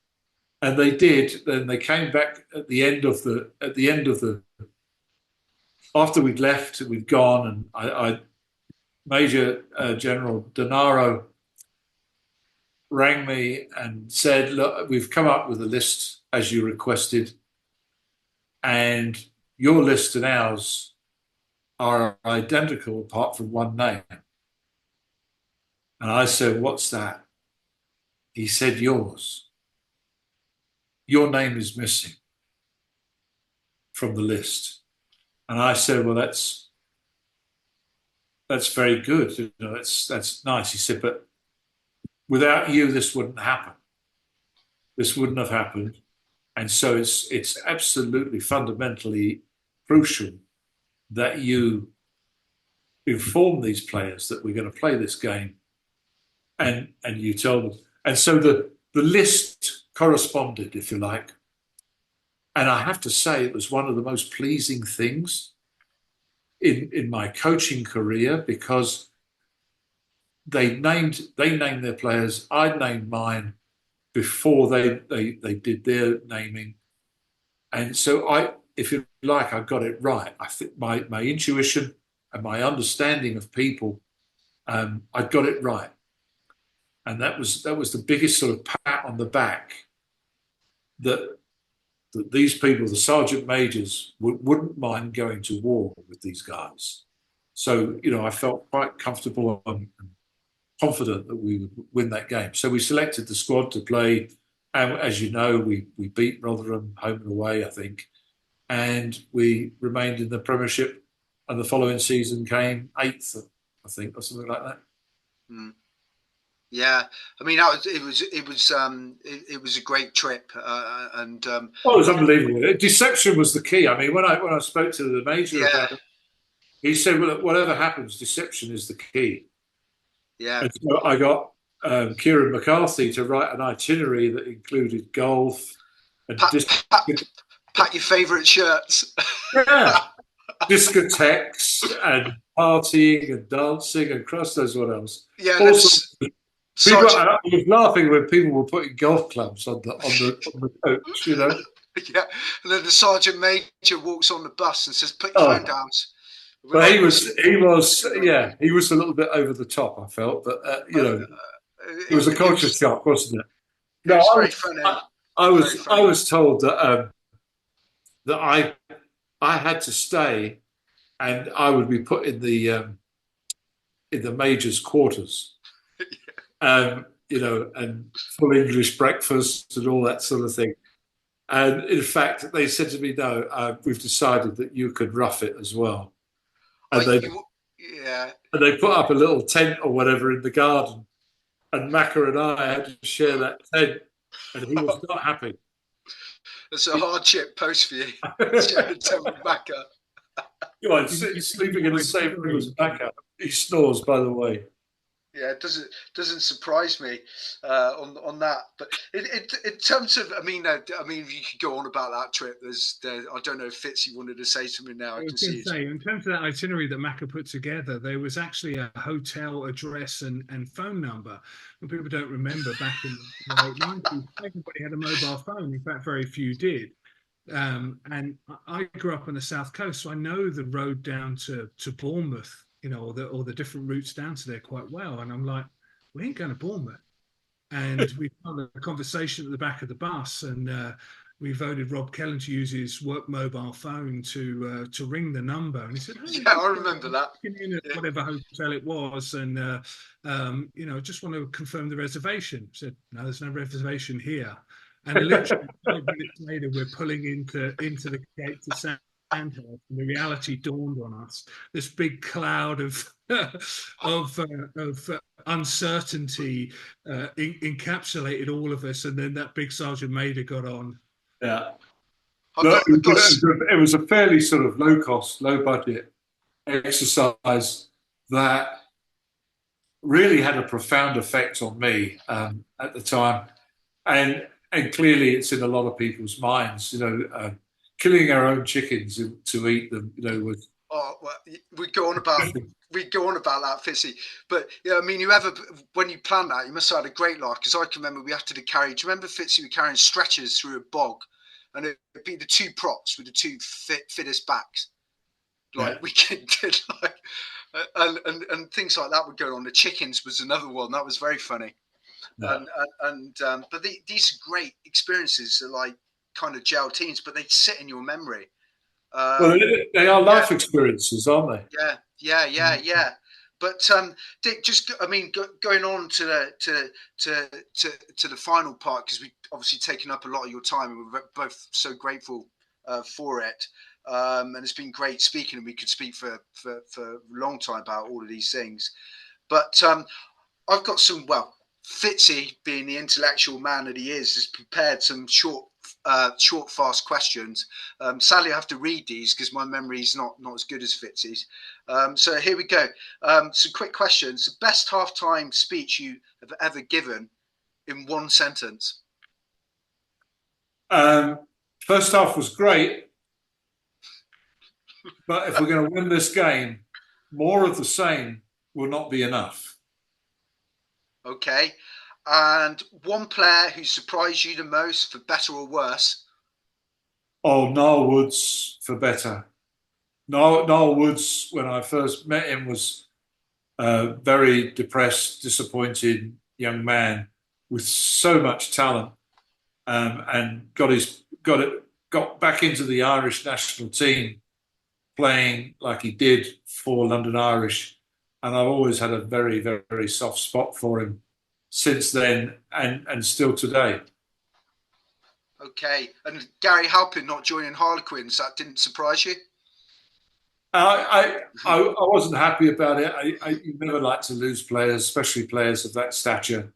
And they did. Then they came back at the end of the after we'd left, we'd gone, and Major General Denaro rang me and said, "Look, we've come up with a list as you requested, and your list and ours are identical apart from one name." And I said, "What's that?" He said, "Yours. Your name is missing from the list." And I said, "Well, that's very good. You know, that's nice." He said, "But without you, this wouldn't happen. This wouldn't have happened. And so it's absolutely fundamentally crucial that you inform these players that we're going to play this game, and you tell them." And so the list corresponded, if you like. And I have to say, it was one of the most pleasing things in my coaching career, because they named their players. I named mine before they did their naming. And so if you like, I got it right. I think my intuition and my understanding of people, I got it right. And that was the biggest sort of pat on the back that these people, the sergeant majors, wouldn't mind going to war with these guys. So, you know, I felt quite comfortable and confident that we would win that game. So we selected the squad to play. And as you know, we beat Rotherham home and away, I think. And we remained in the Premiership. And the following season came 8th, I think, or something like that. Mm. Yeah, I mean, it was a great trip, and it was unbelievable. Deception was the key. I mean, when I spoke to the major about it, he said, "Well, whatever happens, deception is the key." Yeah. And so I got Kieran McCarthy to write an itinerary that included golf and pack your favourite shirts. Yeah, discotheques and partying and dancing and Christ knows what else. Yeah. I was laughing when people were putting golf clubs on the coach, you know. Yeah, and then the sergeant major walks on the bus and says, "Put your phone Oh, down." We're but like, he was, yeah, he was a little bit over the top, I felt, but uh, it was a it culture was shock, wasn't it? it No, was very funny, very I funny. was told that I had to stay, and I would be put in the major's quarters, and full English breakfast and all that sort of thing. And in fact, they said to me, "No, we've decided that you could rough it as well." I, And they you, yeah, and they put up a little tent or whatever in the garden, and Macca and I had to share that tent, and he was not happy. it's a hardship post for you. Sharing tent with Macca. You know, sleeping in the same room as Macca. He snores, by the way. Yeah, it doesn't surprise me on that. But in terms of, I mean, you could go on about that trip. I don't know if Fitz, you wanted to say something now. I I was can going see to it's say, in terms of that itinerary that Macca put together, there was actually a hotel address and phone number. And people don't remember back in the late 90s, everybody had a mobile phone. In fact, very few did. And I grew up on the south coast, so I know the road down to Bournemouth, or the different routes down to there quite well. And I'm like, we ain't going to Bournemouth. And we had a conversation at the back of the bus, and we voted Rob Kellen to use his work mobile phone to ring the number. And he said, "Oh, yeah, I remember that. in at Yeah. whatever hotel it was, and just want to confirm the reservation." I said, "No, there's no reservation here." And literally 5 minutes later, we're pulling into the gate to Sandhurst, and the reality dawned on us. This big cloud of of uncertainty encapsulated all of us, and then that big sergeant major got on. Yeah. I've Look, got, I've got, it was a fairly sort of low cost, low budget exercise that really had a profound effect on me at the time, and clearly it's in a lot of people's minds. Killing our own chickens to eat them, was. oh, well, we go on about that, Fitzy. But yeah, I mean, when you plan that, you must have had a great laugh, because I can remember we had to carry. Do you remember, Fitzy? We were carrying stretchers through a bog, and it'd be the two props with the two fittest backs. Like Yeah. we did like, and things like that would go on. The chickens was another one that was very funny. Yeah. But these are great experiences, are like kind of gel teams, but they sit in your memory. Well, they are life experiences, aren't they? Yeah. But Dick, just going on to the final part, because we obviously taken up a lot of your time, and we're both so grateful for it. And it's been great speaking, and we could speak for a long time about all of these things. But I've got some, Fitzy, being the intellectual man that he is, has prepared some short, fast questions. Sadly, I have to read these because my memory is not as good as Fitzy's. So here we go. Some quick questions. The best halftime speech you have ever given in one sentence? First half was great, but if we're going to win this game, more of the same will not be enough. Okay. And one player who surprised you the most, for better or worse? Oh, Niall Woods, for better. Niall Woods, when I first met him, was a very depressed, disappointed young man with so much talent, and got back into the Irish national team, playing like he did for London Irish. And I've always had a very, very soft spot for him since then, and still today. Okay. And Gary Halpin not joining Harlequins, that didn't surprise you? I wasn't happy about it. You never like to lose players, especially players of that stature,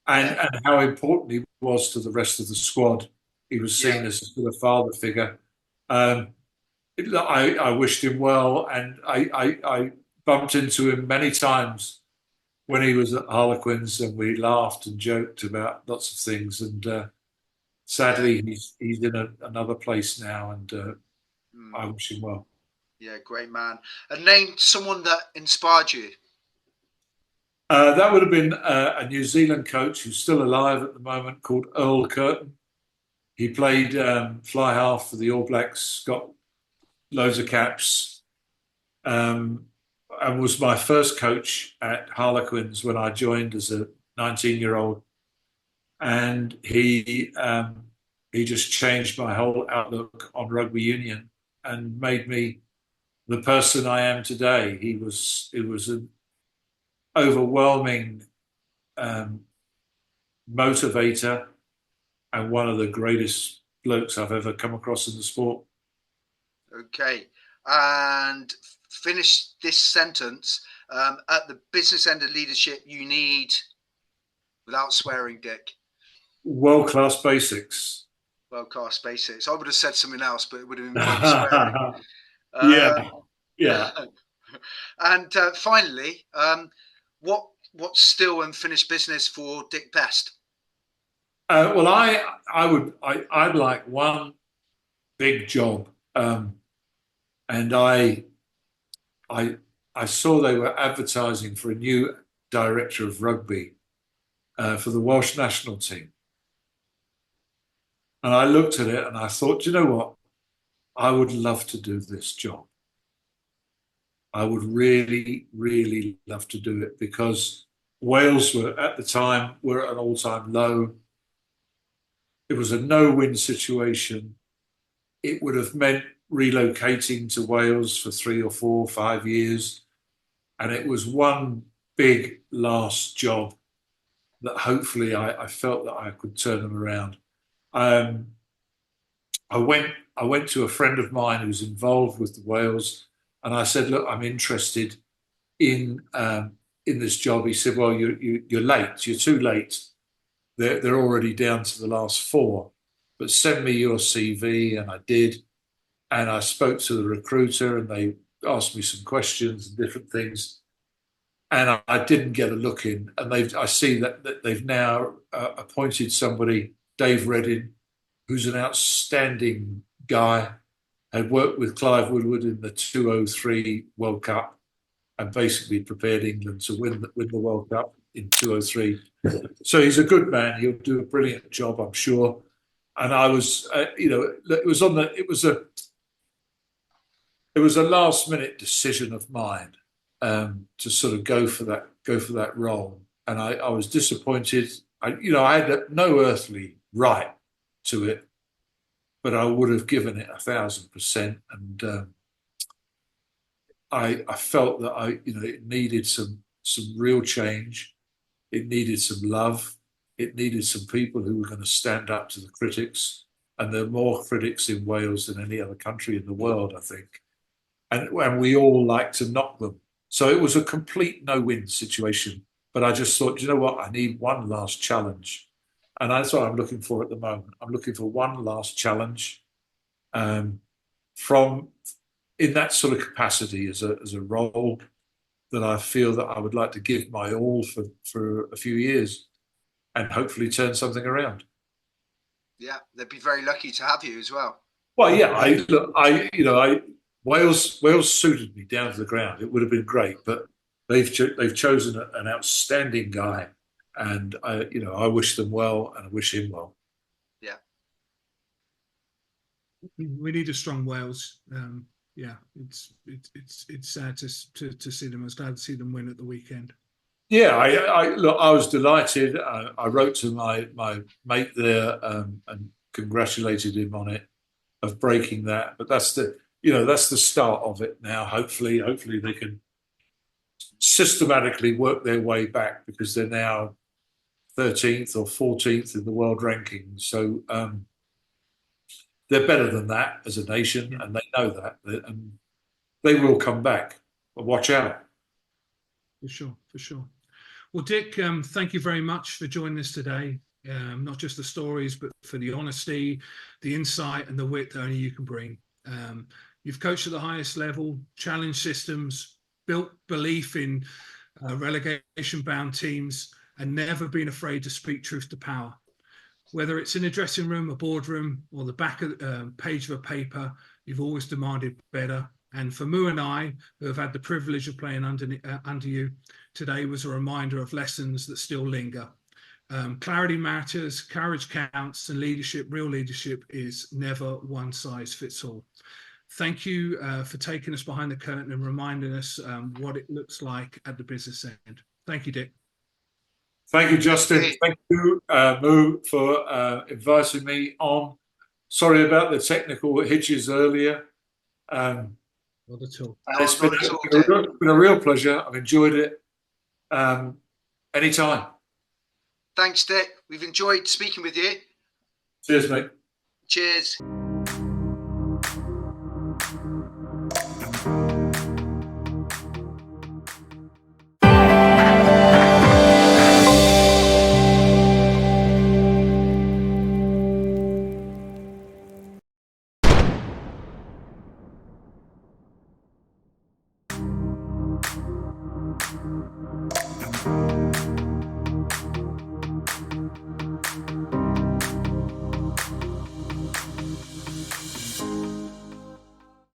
and how important he was to the rest of the squad. He was seen as a sort of father figure. I wished him well, and I bumped into him many times when he was at Harlequins, and we laughed and joked about lots of things. And sadly, he's in another place now, and I wish him well. Yeah, great man. And name someone that inspired you. That would have been a New Zealand coach who's still alive at the moment, called Earl Curtin. He played fly half for the All Blacks, got loads of caps, and was my first coach at Harlequins when I joined as a 19-year-old. And he just changed my whole outlook on rugby union and made me the person I am today. It was an overwhelming motivator and one of the greatest blokes I've ever come across in the sport. Okay, and finish this sentence. At the business end of leadership, you need, without swearing, Dick. World-class basics. World-class basics. I would have said something else, but it would have involved swearing. Yeah. And finally, what's still unfinished business for Dick Best? Well, I'd like one big job, and I saw they were advertising for a new director of rugby for the Welsh national team, and I looked at it and I thought, you know what, I would love to do this job. I would really, really love to do it because Wales were at the time were at an all-time low. It was a no-win situation. It would have meant relocating to Wales for 3 or 4 or 5 years. And it was one big last job that hopefully I felt that I could turn them around. I went to a friend of mine who's involved with the Wales, and I said, look, I'm interested in this job. He said, well, you're late. You're too late. They're already down to the last 4. But send me your CV, and I did. And I spoke to the recruiter, and they asked me some questions and different things. And I didn't get a look in. And I see that they've now appointed somebody, Dave Redding, who's an outstanding guy, had worked with Clive Woodward in the 2003 World Cup and basically prepared England to win the World Cup in 2003. So he's a good man. He'll do a brilliant job, I'm sure. And I was, it was a last minute decision of mine to sort of go for that role. And I was disappointed. I had no earthly right to it, but I would have given it 1,000%. And I felt that it needed some real change. It needed some love. It needed some people who were going to stand up to the critics. And there are more critics in Wales than any other country in the world, I think. And we all like to knock them. So it was a complete no-win situation. But I just thought, you know what? I need one last challenge. And that's what I'm looking for at the moment. I'm looking for one last challenge from in that sort of capacity as a role that I feel that I would like to give my all for a few years and hopefully turn something around. Yeah, they'd be very lucky to have you as well. Well, yeah, Wales suited me down to the ground. It would have been great, but they've chosen an outstanding guy, and I wish them well, and I wish him well. Yeah, we need a strong Wales. Yeah, it's sad to see them. I was glad to see them win at the weekend. Yeah, I was delighted. I wrote to my mate there and congratulated him on it, of breaking that. But that's the start of it now. Hopefully they can systematically work their way back, because they're now 13th or 14th in the world rankings. So they're better than that as a nation, and they know that, and they will come back. But watch out. For sure. Well, Dick, thank you very much for joining us today. Not just the stories, but for the honesty, the insight, and the wit that only you can bring. You've coached at the highest level, challenged systems, built belief in relegation-bound teams, and never been afraid to speak truth to power. Whether it's in a dressing room, a boardroom, or the back of page of a paper, you've always demanded better. And for Moo and I, who have had the privilege of playing under you, today was a reminder of lessons that still linger. Clarity matters, courage counts, and real leadership is never one size fits all. Thank you for taking us behind the curtain and reminding us what it looks like at the business end. Thank you, Dick. Thank you, Justin. Thank you, Moo, for inviting me on. Sorry about the technical hitches earlier. Not at all. It's been a real pleasure. I've enjoyed it. Anytime. Thanks, Dick. We've enjoyed speaking with you. Cheers, mate. Cheers.